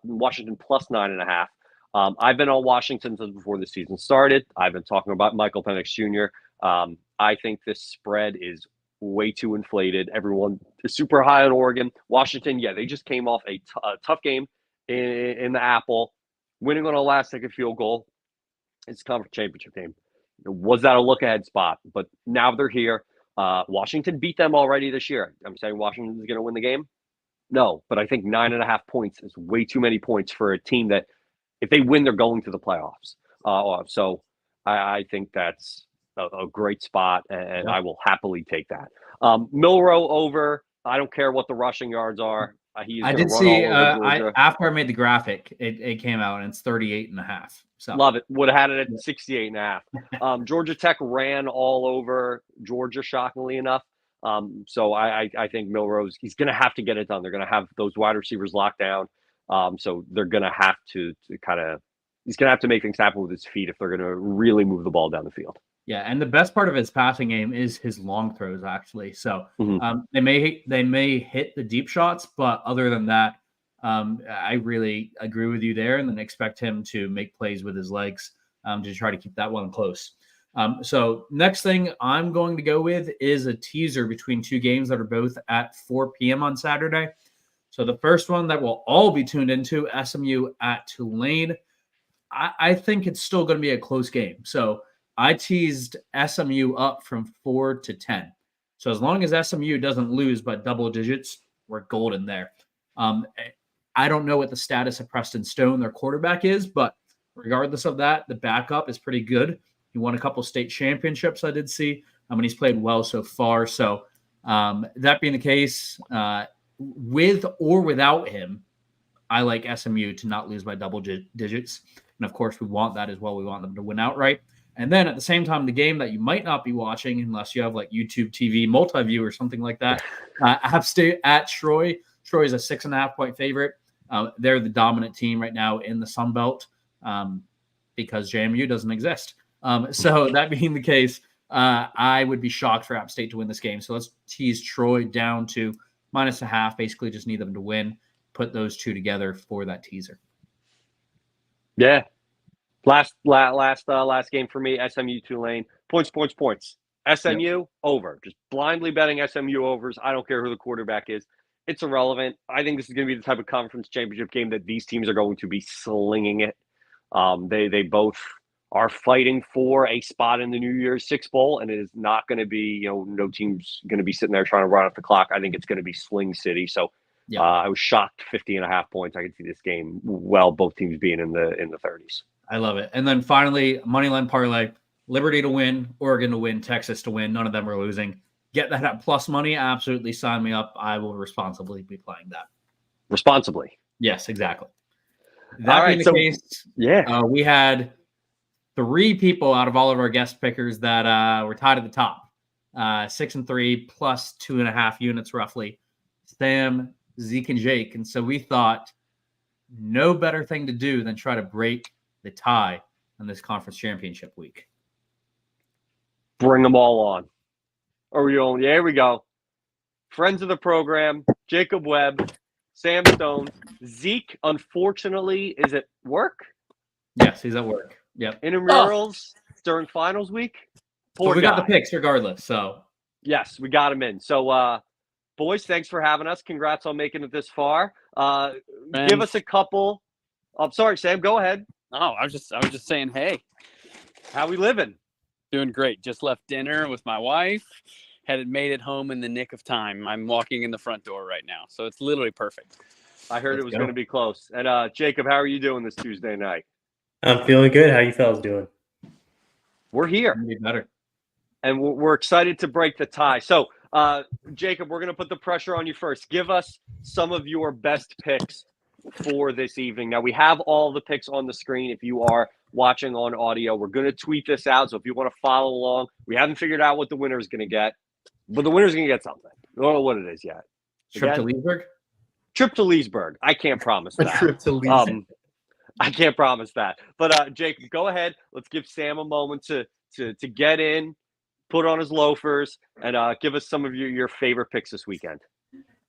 Washington plus 9.5. I've been on Washington since before the season started. I've been talking about Michael Penix Jr. I think this spread is way too inflated. Everyone is super high on Oregon. Washington, they just came off a tough game in the Apple, winning on a last-second field goal. It's a conference championship game. Was that a look-ahead spot? But now they're here. Washington beat them already this year. I'm saying Washington is going to win the game. No, but I think 9.5 points is way too many points for a team that if they win, they're going to the playoffs. So I think that's a great spot, and I will happily take that. Milroe over. I don't care what the rushing yards are. I did see after I made the graphic, it came out and it's 38.5. So love it. Would have had it at 68.5. Georgia Tech ran all over Georgia, shockingly enough. So I think Milroe's he's going to have to get it done. They're going to have those wide receivers locked down. So they're going to have to he's going to have to make things happen with his feet if they're going to really move the ball down the field. Yeah, and the best part of his passing game is his long throws, actually. So they may hit the deep shots, but other than that, I really agree with you there, and then expect him to make plays with his legs to try to keep that one close. So next thing I'm going to go with is a teaser between two games that are both at 4 p.m. on Saturday. So the first one that we'll all be tuned into, SMU at Tulane. I think it's still going to be a close game. So I teased SMU up from 4 to 10. So as long as SMU doesn't lose by double digits, we're golden there. I don't know what the status of Preston Stone, their quarterback, is, but regardless of that, the backup is pretty good. He won a couple state championships, I did see. And he's played well so far. So that being the case, with or without him, I like SMU to not lose by double digits. And of course, we want that as well. We want them to win outright. And then at the same time, the game that you might not be watching unless you have like YouTube TV, multi-view or something like that, App State at Troy. Troy is a 6.5-point favorite. They're the dominant team right now in the Sun Belt because JMU doesn't exist. So that being the case, I would be shocked for App State to win this game. So let's tease Troy down to -0.5. Basically, just need them to win. Put those two together for that teaser. Yeah. Last game for me, SMU Tulane. Points. SMU over. Just blindly betting SMU overs. I don't care who the quarterback is. It's irrelevant. I think this is going to be the type of conference championship game that these teams are going to be slinging it. They both are fighting for a spot in the New Year's Six Bowl, and it is not going to be, no team's going to be sitting there trying to run off the clock. I think it's going to be Sling City. So I was shocked 50.5 points. I could see this game both teams being in the 30s. I love it. And then finally, Moneyline Parlay, Liberty to win, Oregon to win, Texas to win. None of them are losing. Get that at plus money. Absolutely sign me up. I will responsibly be playing that. Responsibly. Yes, exactly. That being the case, we had 3 people out of all of our guest pickers that were tied at the top. 6 and 3 plus 2.5 units roughly. Sam, Zeke, and Jake. And so we thought no better thing to do than try to break the tie in this conference championship week. Bring them all on. There we go. Friends of the program, Jacob Webb, Sam Stone, Zeke, unfortunately, is at work. Yes, he's at work. Yep. Intramurals during finals week. We got the picks regardless. So yes, we got him in. So boys, thanks for having us. Congrats on making it this far. Give us a couple. I'm sorry, Sam, go ahead. Oh, I was just saying, hey. How we living? Doing great. Just left dinner with my wife. Made it home in the nick of time. I'm walking in the front door right now. So it's literally perfect. I heard it was going to be close. And Jacob, how are you doing this Tuesday night? I'm feeling good. How you fellas doing? We're here. Be better. And we're excited to break the tie. So, Jacob, we're going to put the pressure on you first. Give us some of your best picks for this evening. Now, we have all the picks on the screen. If you are watching on audio, we're going to tweet this out. So if you want to follow along, we haven't figured out what the winner is going to get, but the winner's going to get something. I don't know what it is yet. Trip to Leesburg? Trip to Leesburg. I can't promise that. Trip to Leesburg. I can't promise that. But Jacob, go ahead. Let's give Sam a moment to get in, put on his loafers, and give us some of your favorite picks this weekend.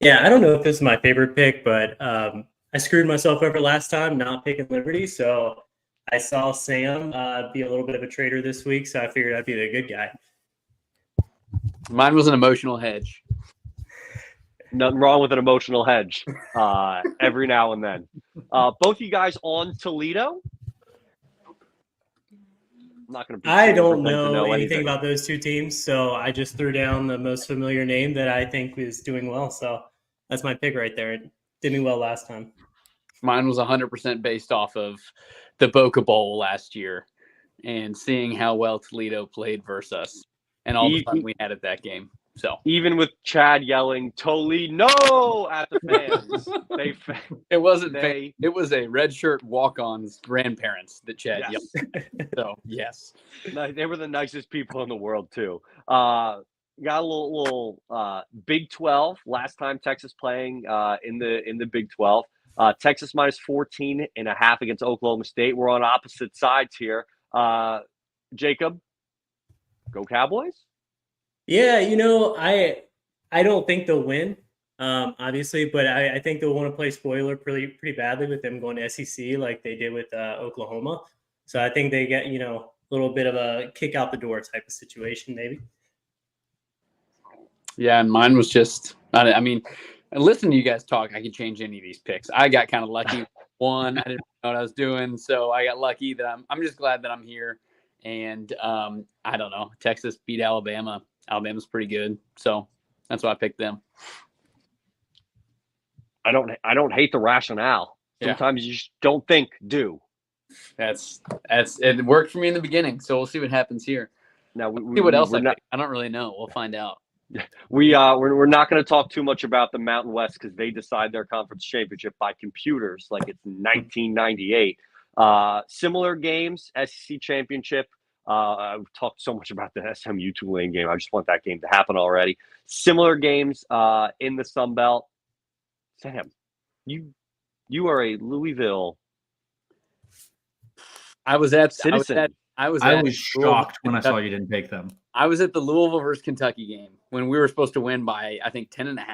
Yeah, I don't know if this is my favorite pick, but I screwed myself over last time not picking Liberty, so I saw Sam be a little bit of a traitor this week, so I figured I'd be the good guy. Mine was an emotional hedge. Nothing wrong with an emotional hedge every now and then. Both you guys on Toledo? I'm not going to. I don't know anything about those two teams, so I just threw down the most familiar name that I think is doing well. So that's my pick right there. It did me well last time. Mine was 100% based off of the Boca Bowl last year and seeing how well Toledo played versus us and all the fun we had at that game. So even with Chad yelling Toledo at the fans, it wasn't it was a red shirt walk-on's grandparents that Chad yelled. So yes, they were the nicest people in the world too. Got a little Big 12 last time Texas playing in the Big 12. Texas minus 14.5 against Oklahoma State. We're on opposite sides here. Jacob, go Cowboys. Yeah, I don't think they'll win, obviously, but I think they'll want to play spoiler pretty badly with them going to SEC like they did with Oklahoma. So I think they get, a little bit of a kick out the door type of situation, maybe. Yeah, and mine was just, I mean, listen to you guys talk. I can change any of these picks. I got kind of lucky. I didn't know what I was doing, so I got lucky that I'm just glad that I'm here. And I don't know. Texas beat Alabama. Alabama's pretty good, so that's why I picked them. I don't hate the rationale. Sometimes you just don't think, do. It worked for me in the beginning, so we'll see what happens here. Now See what else we're I not. pick. I don't really know. We'll find out. We're not going to talk too much about the Mountain West because they decide their conference championship by computers like it's 1998. Similar games, SEC championship. I've talked so much about the SMU Tulane game. I just want that game to happen already. Similar games in the Sun Belt. Sam, you are a Louisville citizen. I was shocked when I saw you didn't take them. I was at the Louisville versus Kentucky game when we were supposed to win by, I think, 10.5.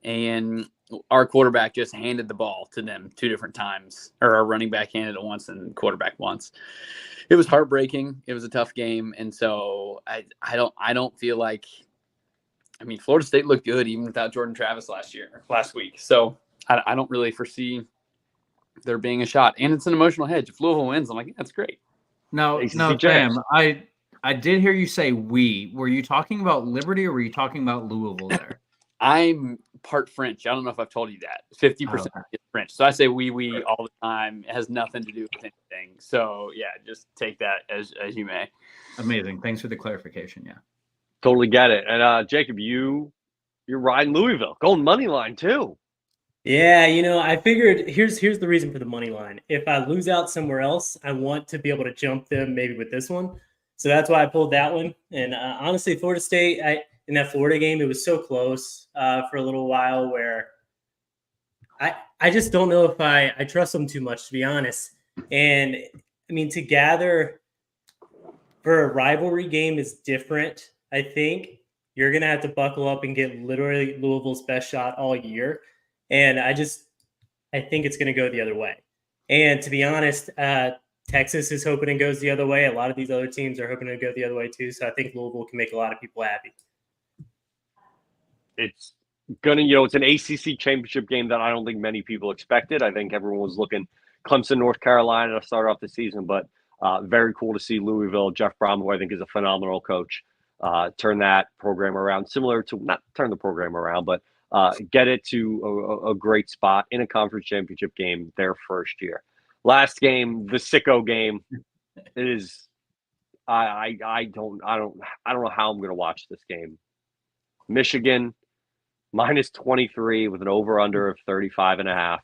And our quarterback just handed the ball to them 2 different times, or our running back handed it once and quarterback once. It was heartbreaking. It was a tough game. And so I don't feel like, I mean, Florida State looked good even without Jordan Travis last week. So I don't really foresee there being a shot. And it's an emotional hedge. If Louisville wins, I'm like, yeah, that's great. No, Sam, I did hear you say we. Were you talking about Liberty or were you talking about Louisville there? I'm part French. I don't know if I've told you that. 50% is French. So I say we all the time. It has nothing to do with anything. So, yeah, just take that as you may. Amazing. Thanks for the clarification. Yeah. Totally get it. And Jacob, you're riding Louisville. Golden money line, too. Yeah, I figured here's the reason for the money line. If I lose out somewhere else, I want to be able to jump them maybe with this one. So that's why I pulled that one. And honestly, Florida State, in that Florida game, it was so close for a little while where I just don't know if I trust them too much, to be honest. And, I mean, to gather for a rivalry game is different, I think. You're going to have to buckle up and get literally Louisville's best shot all year. And I think it's going to go the other way. And to be honest, Texas is hoping it goes the other way. A lot of these other teams are hoping to go the other way too. So I think Louisville can make a lot of people happy. It's going to, it's an ACC championship game that I don't think many people expected. I think everyone was looking Clemson, North Carolina to start off the season, but very cool to see Louisville. Jeff Brom, who I think is a phenomenal coach, turn that program around, similar to, not turn the program around, but get it to a great spot in a conference championship game their first year. Last game, the sicko game, is I don't know how I'm going to watch this game. Michigan minus 23 with an over under of 35.5.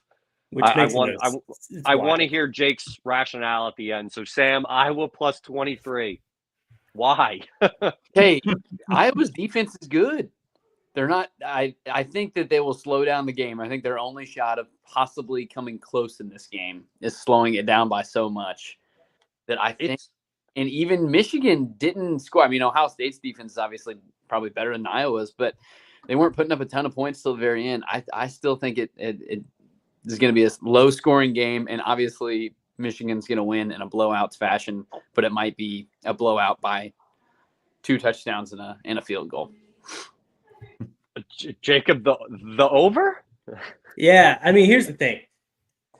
I want to hear Jake's rationale at the end. So Sam, Iowa plus 23. Why? Hey, Iowa's defense is good. They're not. I think that they will slow down the game. I think their only shot of possibly coming close in this game is slowing it down by so much that I think. And even Michigan didn't score. I mean, Ohio State's defense is obviously probably better than Iowa's, but they weren't putting up a ton of points till the very end. I still think it is going to be a low-scoring game, and obviously Michigan's going to win in a blowout fashion, but it might be a blowout by 2 touchdowns and a field goal. Jacob, the over? Yeah, I mean, here's the thing.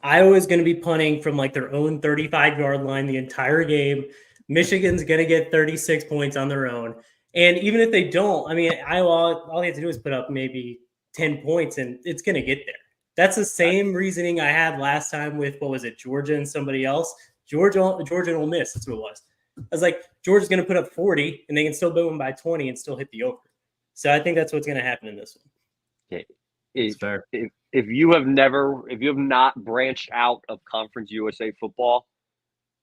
Iowa's going to be punting from like their own 35-yard line the entire game. Michigan's going to get 36 points on their own. And even if they don't, I mean, Iowa, all they have to do is put up maybe 10 points, and it's going to get there. That's the same reasoning I had last time with, what was it, Georgia and somebody else? Georgia and Ole Miss, that's who it was. I was like, Georgia's going to put up 40, and they can still beat them by 20 and still hit the over. So I think that's what's going to happen in this one. Okay. If you have not branched out of Conference USA football,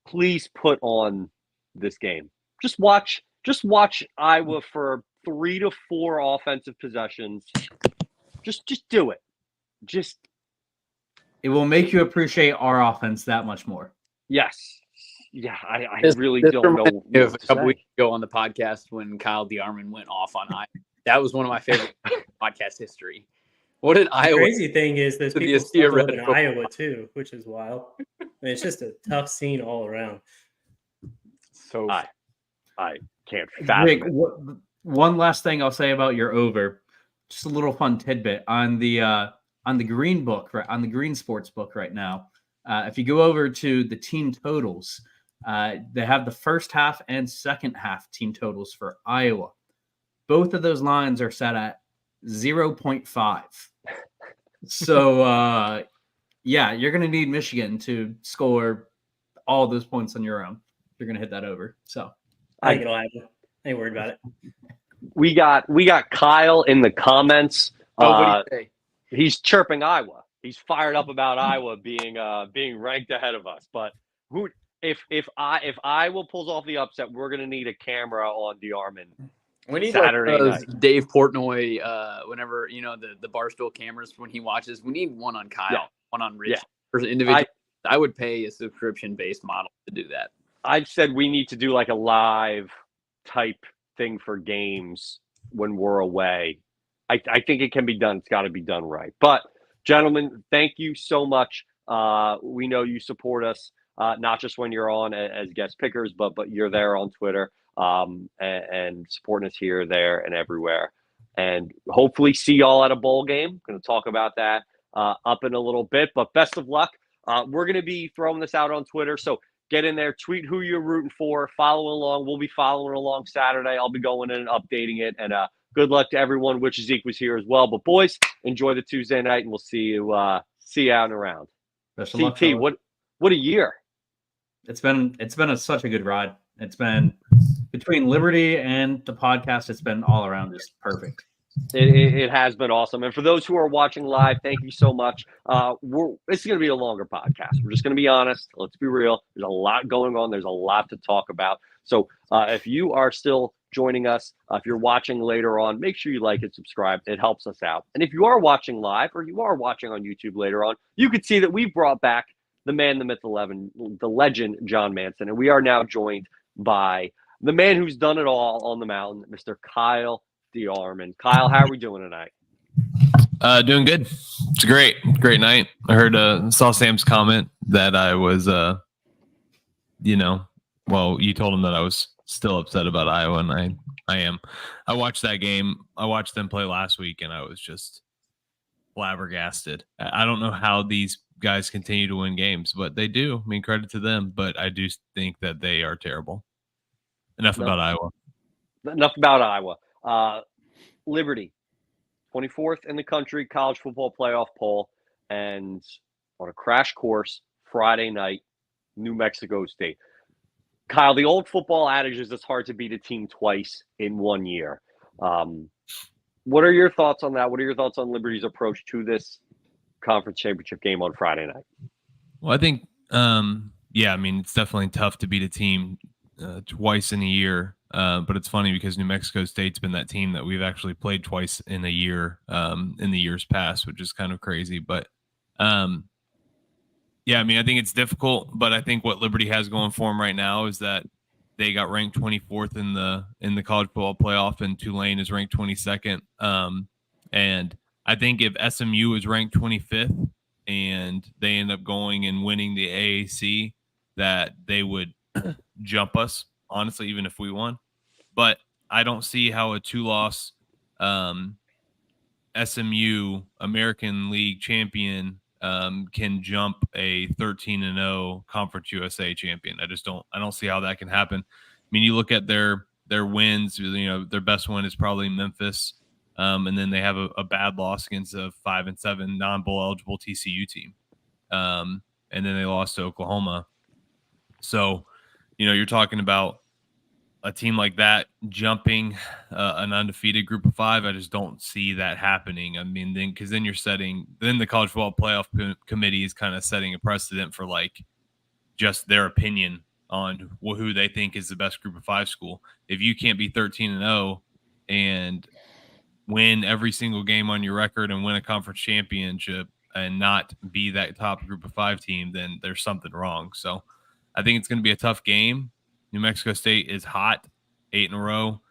please put on this game. Just watch Iowa for 3 to 4 offensive possessions. Just do it. It will make you appreciate our offense that much more. Yes. Yeah, I really don't know. A couple weeks ago on the podcast when Kyle DeArmond went off on Iowa, that was one of my favorite podcast history. What did Iowa? The crazy thing is there's people still live in Iowa too, which is wild. I mean, it's just a tough scene all around. So I can't fathom Rick, it. One last thing I'll say about your over, just a little fun tidbit on the green book, right, on the green sports book right now. If you go over to the team totals, they have the first half and second half team totals for Iowa. Both of those lines are set at 0.5. So, yeah, you're going to need Michigan to score all those points on your own. You're going to hit that over. So I think it'll happen. I ain't worried about it. We got Kyle in the comments. What do you say? He's chirping Iowa. He's fired up about Iowa being ranked ahead of us. But if Iowa pulls off the upset, we're gonna need a camera on DeArmond. We need Saturday like those night. Dave Portnoy, whenever the Barstool cameras when he watches. We need one on Kyle, one on Rich, for individual. I would pay a subscription-based model to do that. I've said we need to do like a live type thing for games when we're away. I think it can be done. It's got to be done right. But gentlemen, thank you so much. We know you support us, not just when you're on as guest pickers, but you're there on Twitter and supporting us here, there, and everywhere. And hopefully see y'all at a bowl game. Going to talk about that up in a little bit. But best of luck. We're going to be throwing this out on Twitter, so get in there, tweet who you're rooting for, follow along. We'll be following along Saturday. I'll be going in and updating it. And good luck to everyone. Which Zeke was here as well. But boys, enjoy the Tuesday night, and we'll see you out and around. CT, what a year! It's been such a good ride. It's been between Liberty and the podcast. It's been all around just perfect. It has been awesome. And for those who are watching live, thank you so much. It's going to be a longer podcast. We're just going to be honest. Let's be real. There's a lot going on. There's a lot to talk about. So if you are still joining us, if you're watching later on, make sure you like and subscribe. It helps us out. And if you are watching live or you are watching on YouTube later on, you could see that we've brought back the man, the myth, the legend, John Manson. And we are now joined by the man who's done it all on the mountain, Mr. Kyle DeArmond. Kyle, how are we doing tonight? Doing good. It's a great night. I heard saw Sam's comment that I was well, you told him that I was still upset about Iowa, and I am. I watched that game. I watched them play last week, and I was just flabbergasted. I don't know how these guys continue to win games, but they do. I mean, credit to them, but I do think that they are terrible. Enough about Iowa. Liberty, 24th in the country college football playoff poll, and on a crash course Friday night, New Mexico State. Kyle, the old football adage is it's hard to beat a team twice in 1 year. What are your thoughts on that? What are your thoughts on Liberty's approach to this conference championship game on Friday night? Well, I think, it's definitely tough to beat a team twice in a year. But it's funny because New Mexico State's been that team that we've actually played twice in a year in the years past, which is kind of crazy. But I think it's difficult. But I think what Liberty has going for them right now is that they got ranked 24th in the college football playoff, and Tulane is ranked 22nd. And I think if SMU is ranked 25th and they end up going and winning the AAC, that they would jump us. Honestly, even if we won, but I don't see how a 2-loss SMU American League champion can jump a 13-0 Conference USA champion. I don't see how that can happen. I mean, you look at their wins. Their best win is probably Memphis, and then they have a bad loss against a 5-7 non-bowl eligible TCU team, and then they lost to Oklahoma. So, you're talking about a team like that jumping an undefeated group of 5. I just don't see that happening. I mean, then the college football playoff committee is kind of setting a precedent for like just their opinion on who they think is the best group of 5 school. If you can't be 13-0 and win every single game on your record and win a conference championship and not be that top group of 5 team, then there's something wrong. So I think it's going to be a tough game. New Mexico State is hot, 8 in a row.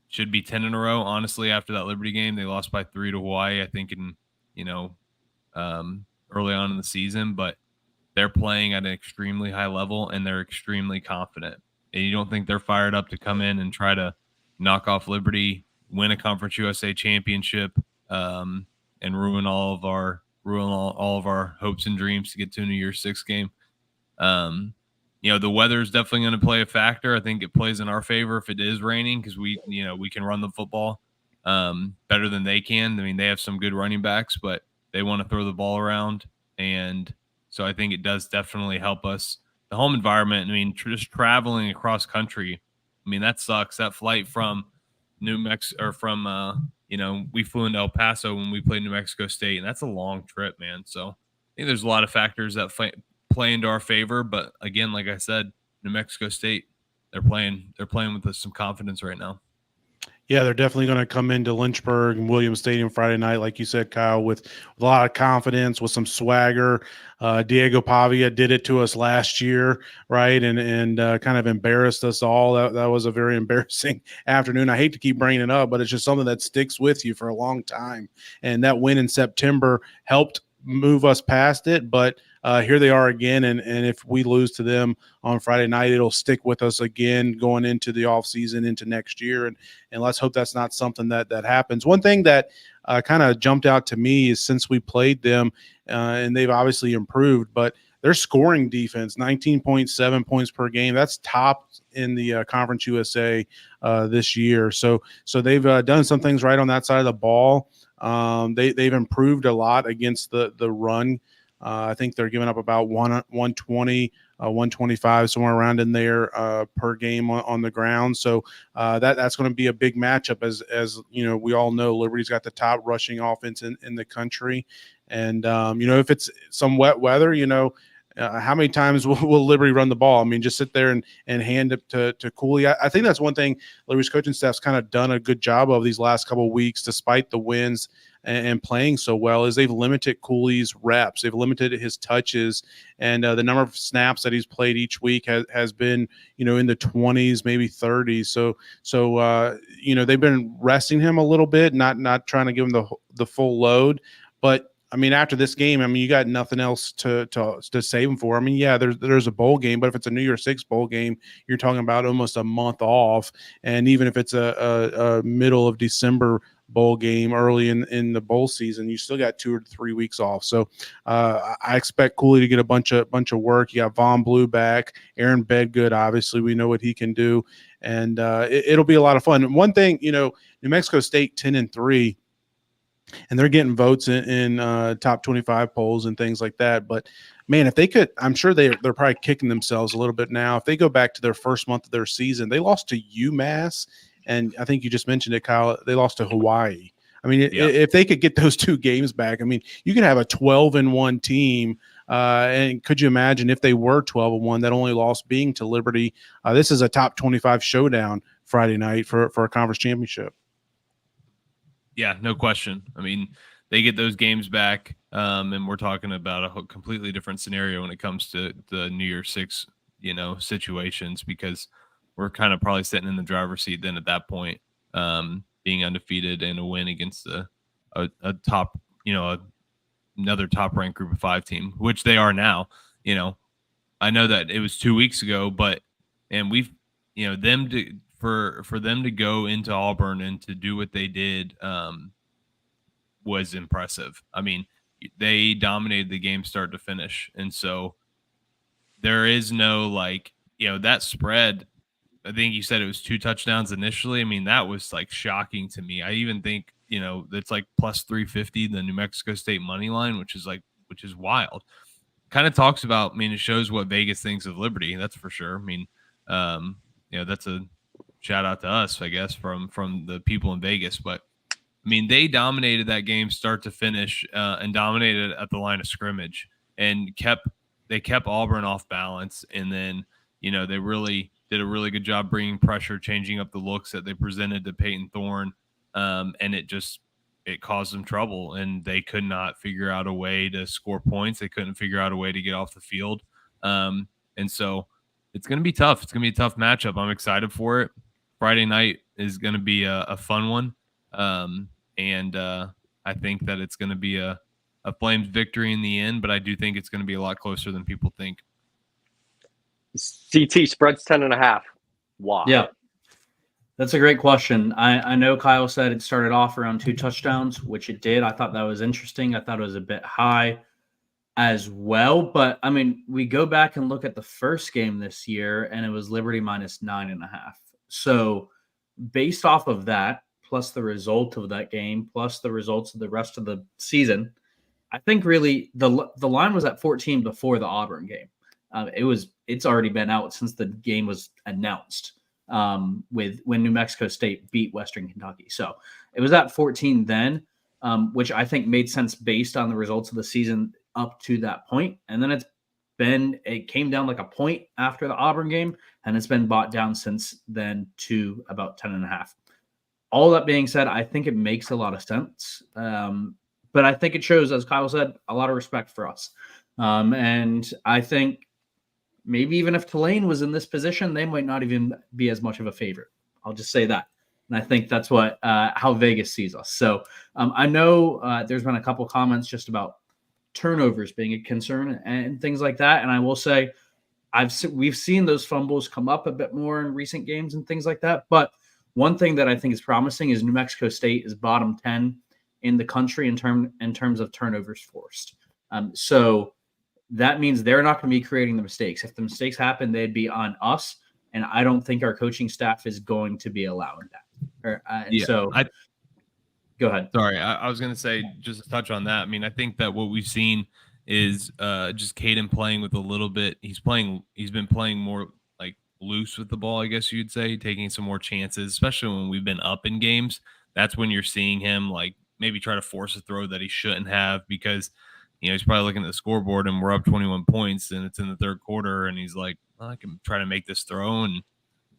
Should be 10 in a row. Honestly, after that Liberty game, they lost by 3 to Hawaii, I think early on in the season, but they're playing at an extremely high level and they're extremely confident. And you don't think they're fired up to come in and try to knock off Liberty, win a Conference USA championship, and ruin all of our hopes and dreams to get to a New Year's Six game. The weather is definitely going to play a factor. I think it plays in our favor if it is raining because we can run the football better than they can. I mean, they have some good running backs, but they want to throw the ball around. And so I think it does definitely help us. The home environment, just traveling across country I mean, that sucks. That flight from New Mexico, or from we flew into El Paso when we played New Mexico State, and that's a long trip, man. So I think there's a lot of factors that play into our favor. But again, like I said, New Mexico State, they're playing with some confidence right now. Yeah, they're definitely going to come into Lynchburg and Williams Stadium Friday night, like you said, Kyle, with a lot of confidence, with some swagger. Diego Pavia did it to us last year, right, and kind of embarrassed us all. That was a very embarrassing afternoon. I hate to keep bringing it up, but it's just something that sticks with you for a long time. And that win in September helped move us past it, but here they are again, and if we lose to them on Friday night, it'll stick with us again going into the offseason, into next year, and let's hope that's not something that happens. One thing that kind of jumped out to me is since we played them, and they've obviously improved, but their scoring defense, 19.7 points per game, that's top in the Conference USA this year. So they've done some things right on that side of the ball. They've improved a lot against the run. I think they're giving up about 120, 125, somewhere around in there per game on the ground. So that's going to be a big matchup. As we all know, Liberty's got the top rushing offense in the country. And, if it's some wet weather, how many times will Liberty run the ball? I mean, just sit there and hand it to Cooley. I think that's one thing Liberty's coaching staff's kind of done a good job of these last couple of weeks, despite the wins and playing so well, is they've limited Cooley's reps. They've limited his touches, and the number of snaps that he's played each week has been, in the 20s, maybe 30s. So they've been resting him a little bit, not trying to give him the full load. But I mean, after this game, I mean, you got nothing else to save him for. I mean, yeah, there's a bowl game, but if it's a New Year's Six bowl game, you're talking about almost a month off. And even if it's a middle of December bowl game early in the bowl season, you still got 2 or 3 weeks off. So I expect Cooley to get a bunch of work. You got Von Blue back, Aaron Bedgood, obviously we know what he can do, and it'll be a lot of fun. And one thing, New Mexico State 10-3. And they're getting votes in top 25 polls and things like that. But man, if they could, I'm sure they're probably kicking themselves a little bit now. If they go back to their first month of their season, they lost to UMass, and I think you just mentioned it, Kyle. They lost to Hawaii. I mean, if they could get those 2 games back, I mean, you can have a 12-1 team. And could you imagine if they were 12-1, that only loss being to Liberty? This is a top 25 showdown Friday night for a conference championship. Yeah, no question. I mean, they get those games back, and we're talking about a completely different scenario when it comes to the New Year's Six, situations, because we're kind of probably sitting in the driver's seat then at that point, being undefeated and a win against a top, another top-ranked Group of 5 team, which they are now. I know that it was 2 weeks ago, and we've, them to. For them to go into Auburn and to do what they did was impressive. I mean, they dominated the game start to finish. And so there is no that spread. I think you said it was 2 touchdowns initially. I mean, that was shocking to me. I even think, it's plus 350, the New Mexico State money line, which is wild. Kind of talks about, I mean, it shows what Vegas thinks of Liberty. That's for sure. I mean, that's a shout out to us, I guess, from the people in Vegas. But I mean, they dominated that game start to finish, and dominated at the line of scrimmage, and kept Auburn off balance. And then, they really did a really good job bringing pressure, changing up the looks that they presented to Peyton Thorne. And it caused them trouble, and they could not figure out a way to score points. They couldn't figure out a way to get off the field. And so it's going to be tough. It's going to be a tough matchup. I'm excited for it. Friday night is going to be a fun one. And I think that it's going to be a Flames victory in the end, but I do think it's going to be a lot closer than people think. CT spreads 10.5. Wow. Yeah. That's a great question. I know Kyle said it started off around 2 touchdowns, which it did. I thought that was interesting. I thought it was a bit high as well. But, I mean, we go back and look at the first game this year, and it was Liberty minus 9.5. So based off of that, plus the result of that game, plus the results of the rest of the season, I think really the line was at 14 before the Auburn game. It's already been out since the game was announced. with when New Mexico State beat Western Kentucky. So it was at 14 then, which I think made sense based on the results of the season up to that point. And then it came down like a point after the Auburn game, and it's been bought down since then to about 10.5. All that being said, I think it makes a lot of sense. But I think it shows, as Kyle said, a lot of respect for us. And I think maybe even if Tulane was in this position, they might not even be as much of a favorite. I'll just say that. And I think that's what how Vegas sees us. So I know there's been a couple comments just about turnovers being a concern and things like that. And I will say we've seen those fumbles come up a bit more in recent games and things like that. But one thing that I think is promising is New Mexico State is bottom 10 in the country in terms of turnovers forced. So that means they're not going to be creating the mistakes. If the mistakes happen, they'd be on us. And I don't think our coaching staff is going to be allowing that. Go ahead. Sorry, I was going to say, just to touch on that. I mean, I think that what we've seen is just Caden playing with a little bit. He's been playing more like loose with the ball, I guess you'd say, taking some more chances, especially when we've been up in games. That's when you're seeing him like maybe try to force a throw that he shouldn't have, because he's probably looking at the scoreboard and we're up 21 points and it's in the third quarter, and he's like, well, I can try to make this throw and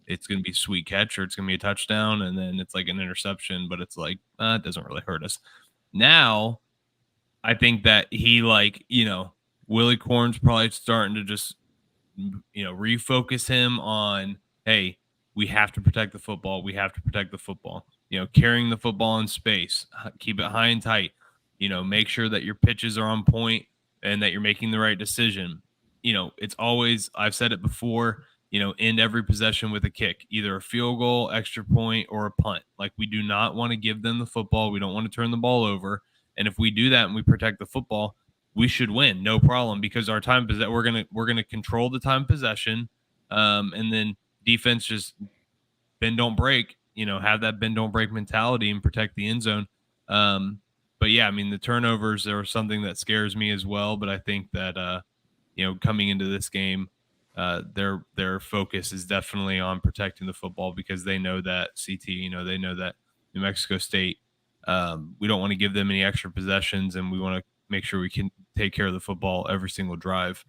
it's going to be a sweet catch or it's going to be a touchdown, and then it's like an interception, but it's like, it doesn't really hurt us. Now, I think that he Willie Corn's probably starting to just, refocus him on, hey, we have to protect the football. We have to protect the football. Carrying the football in space, keep it high and tight. Make sure that your pitches are on point and that you're making the right decision. It's always, I've said it before, end every possession with a kick, either a field goal, extra point, or a punt. Like, we do not want to give them the football. We don't want to turn the ball over. And if we do that and we protect the football, we should win, no problem, because our time is that we're gonna control the time possession, and then defense just bend don't break. Have that bend don't break mentality and protect the end zone. But yeah, I mean, the turnovers are something that scares me as well. But I think that coming into this game, their focus is definitely on protecting the football, because they know that they know that New Mexico State, we don't want to give them any extra possessions, and we want to make sure we can take care of the football every single drive.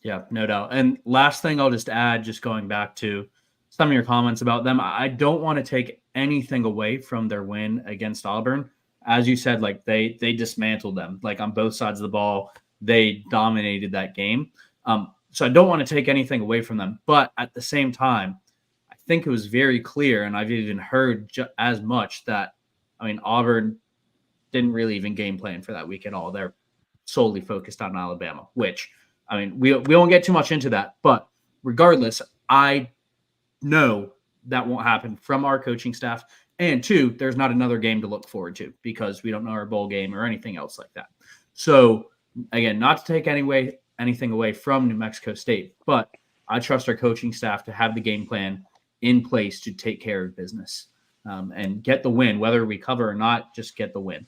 Yeah, no doubt. And last thing I'll just add, just going back to some of your comments about them, I don't want to take anything away from their win against Auburn. As you said, like they dismantled them, like on both sides of the ball. They dominated that game. So I don't want to take anything away from them. But at the same time, I think it was very clear, and I've even heard as much, that, Auburn didn't really even game plan for that week at all. They're solely focused on Alabama, which, we won't get too much into that. But regardless, I know that won't happen from our coaching staff. And two, there's not another game to look forward to because we don't know our bowl game or anything else like that. So, again, not to take anything away from New Mexico State, but I trust our coaching staff to have the game plan in place to take care of business and get the win, whether we cover or not. Just get the win.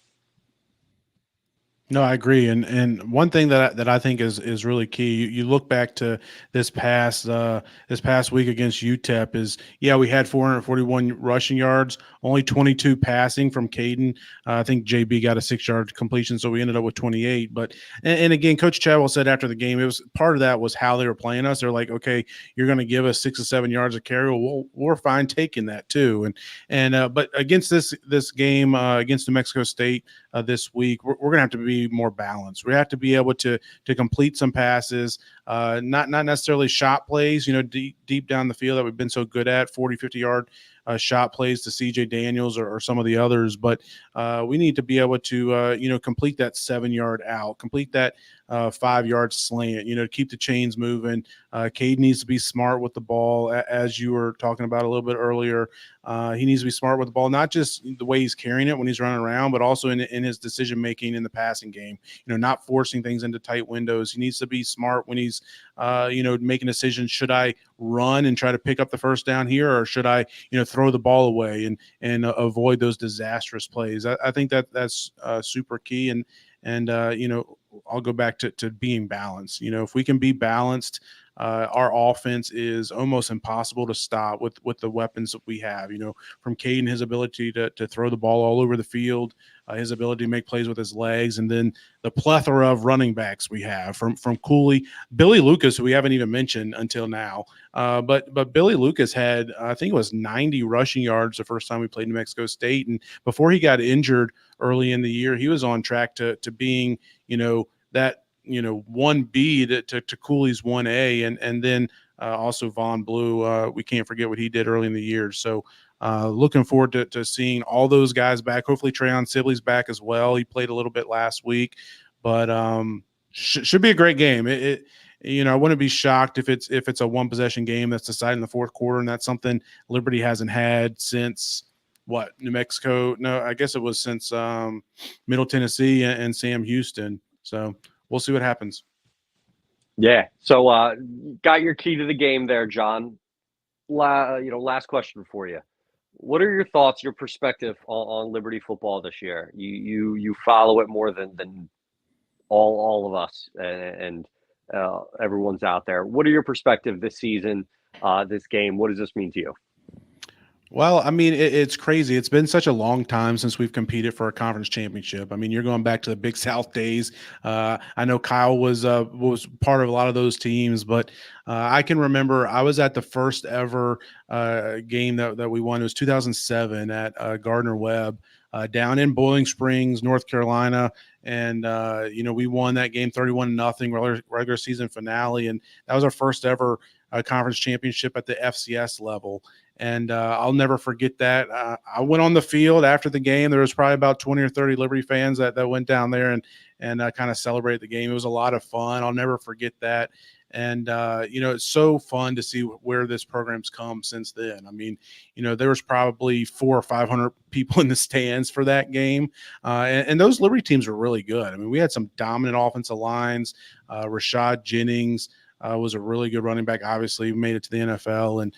No, I agree. And one thing that I think is really key, you look back to this past week against UTEP, is, we had 441 rushing yards, only 22 passing from Caden. I think JB got a 6-yard completion, so we ended up with 28. But and again, Coach Chadwell said after the game, it was part of that was how they were playing us. They're like, okay, you're going to give us 6 or 7 yards of carry. Well, we're fine taking that too. And but against this game against New Mexico State this week, we're going to have to be more balanced. We have to be able to complete some passes, not necessarily shot plays, deep down the field that we've been so good at, 40, 50-yard shot plays to CJ Daniels or some of the others. But we need to be able to, complete that 7-yard out, complete that 5-yard slant, keep the chains moving. Cade needs to be smart with the ball, as you were talking about a little bit earlier. He needs to be smart with the ball, not just the way he's carrying it when he's running around, but also in his decision-making in the passing game, not forcing things into tight windows. He needs to be smart when he's, making decisions. Should I run and try to pick up the first down here, or should I, throw the ball away and avoid those disastrous plays? I think that's super key. And I'll go back to being balanced. If we can be balanced, our offense is almost impossible to stop with the weapons that we have. From Caden, his ability to throw the ball all over the field, his ability to make plays with his legs, and then the plethora of running backs we have from Cooley, Billy Lucas, who we haven't even mentioned until now. But Billy Lucas had, I think it was 90 rushing yards the first time we played New Mexico State, and before he got injured early in the year, he was on track to being, that 1B to Cooley's 1A, and then also Von Blue. We can't forget what he did early in the year. So looking forward to seeing all those guys back. Hopefully Trayon Sibley's back as well. He played a little bit last week, but should be a great game. I wouldn't be shocked if it's a one possession game that's decided in the fourth quarter, and that's something Liberty hasn't had since New Mexico? No, I guess it was since Middle Tennessee and Sam Houston. So we'll see what happens. Yeah. So got your key to the game there, John. Last question for you. What are your thoughts, your perspective on Liberty football this year? You follow it more than all of us and everyone's out there. What are your perspective this season, this game? What does this mean to you? Well, I mean, it's crazy. It's been such a long time since we've competed for a conference championship. I mean, you're going back to the Big South days. I know Kyle was part of a lot of those teams, but I can remember I was at the first ever game that we won. It was 2007 at Gardner Webb down in Boiling Springs, North Carolina. And, we won that game 31-0 regular season finale. And that was our first ever conference championship at the FCS level. And I'll never forget that. I went on the field after the game. There was probably about 20 or 30 Liberty fans that went down there and kind of celebrated the game. It was a lot of fun. I'll never forget that. And, it's so fun to see where this program's come since then. I mean, there was probably 400 or 500 people in the stands for that game. And those Liberty teams were really good. I mean, we had some dominant offensive lines. Rashad Jennings was a really good running back. Obviously made it to the NFL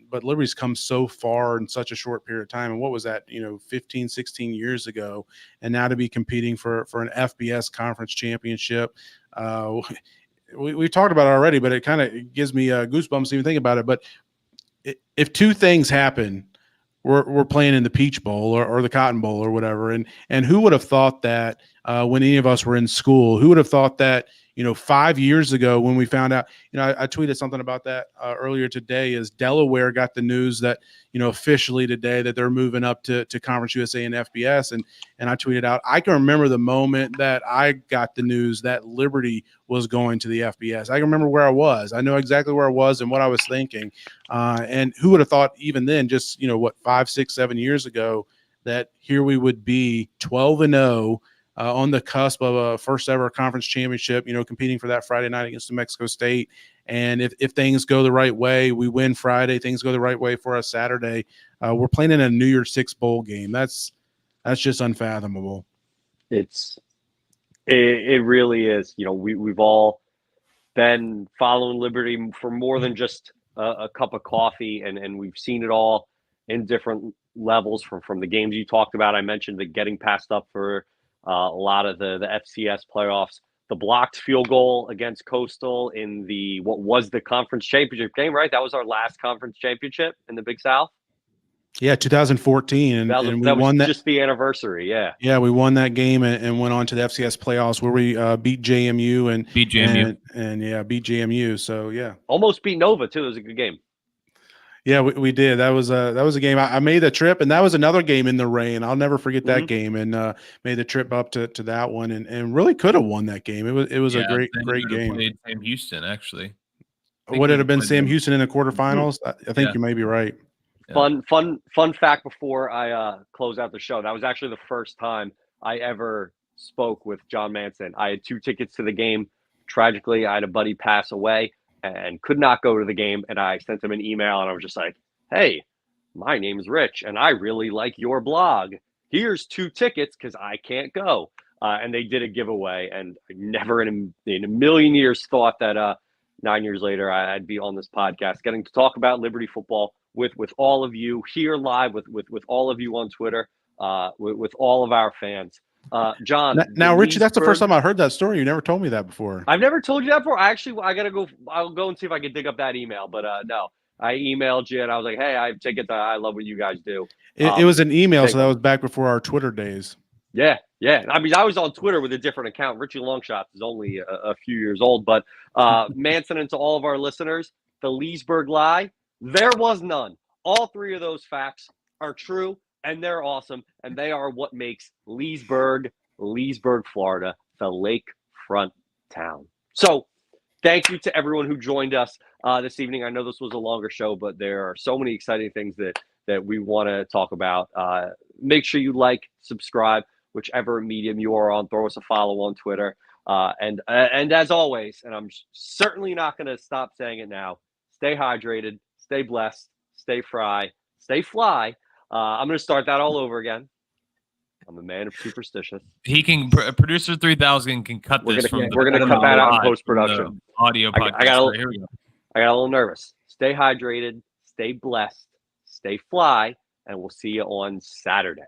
but Liberty's come so far in such a short period of time. And what was that, 15, 16 years ago, and now to be competing for an FBS conference championship. We've talked about it already, but it kind of gives me goosebumps to even think about it. But if two things happen, we're playing in the Peach Bowl or the Cotton Bowl or whatever. And who would have thought that when any of us were in school? Who would have thought that 5 years ago when we found out, I tweeted something about that earlier today, is Delaware got the news that, officially today that they're moving up to Conference USA and FBS. And I tweeted out, I can remember the moment that I got the news that Liberty was going to the FBS. I can remember where I was. I know exactly where I was and what I was thinking. And who would have thought even then, just, 5, 6, 7 years ago, that here we would be 12-0, on the cusp of a first ever conference championship, competing for that Friday night against New Mexico State. And if things go the right way, we win Friday, things go the right way for us Saturday. We're playing in a New Year's Six bowl game. That's just unfathomable. It really is. We've all been following Liberty for more than just a cup of coffee, and we've seen it all in different levels from the games you talked about. I mentioned the getting passed up for a lot of the FCS playoffs, the blocked field goal against Coastal in what was the conference championship game, right? That was our last conference championship in the Big South. Yeah, 2014, and we won that. Just the anniversary, yeah. Yeah, we won that game and went on to the FCS playoffs where we beat JMU and beat JMU. So yeah, almost beat Nova too. It was a good game. Yeah, we did. That was a game. I made the trip, and that was another game in the rain. I'll never forget that game, and made the trip up to that one, and really could have won that game. It was a great game. Played Sam Houston, actually. Would it have been Sam Houston in the quarterfinals? I think you may be right. Fun fact before I close out the show. That was actually the first time I ever spoke with John Manson. I had 2 tickets to the game. Tragically, I had a buddy pass away and could not go to the game. And I sent him an email and I was just like, hey, my name's Rich and I really like your blog. Here's 2 tickets because I can't go. And they did a giveaway. And I never in a million years thought that 9 years later I'd be on this podcast getting to talk about Liberty football with all of you here live, with all of you on Twitter, with all of our fans. John. Now, Richie, that's the first Leesburg- time I heard that story. You never told me that before. I've never told you that before. I gotta go. I'll go and see if I can dig up that email. But no, I emailed you and I was like, "Hey, I have tickets. I love what you guys do." It was an email, so that was back before our Twitter days. Yeah. I mean, I was on Twitter with a different account. Richie Longshots is only a few years old, but Manson, and to all of our listeners, the Leesburg lie, there was none. All three of those facts are true, and they're awesome, and they are what makes Leesburg, Florida, the lakefront town. So thank you to everyone who joined us this evening. I know this was a longer show, but there are so many exciting things that we want to talk about. Make sure you like, subscribe, whichever medium you are on. Throw us a follow on Twitter. And as always, and I'm certainly not going to stop saying it now, stay hydrated, stay blessed, stay fly. I'm going to start that all over again. I'm a man of superstitious. He can producer 3000 can cut We're this. gonna cut that out in post production. Audio podcast. I got here we go. I got a little nervous. Stay hydrated, stay blessed, stay fly, and we'll see you on Saturday.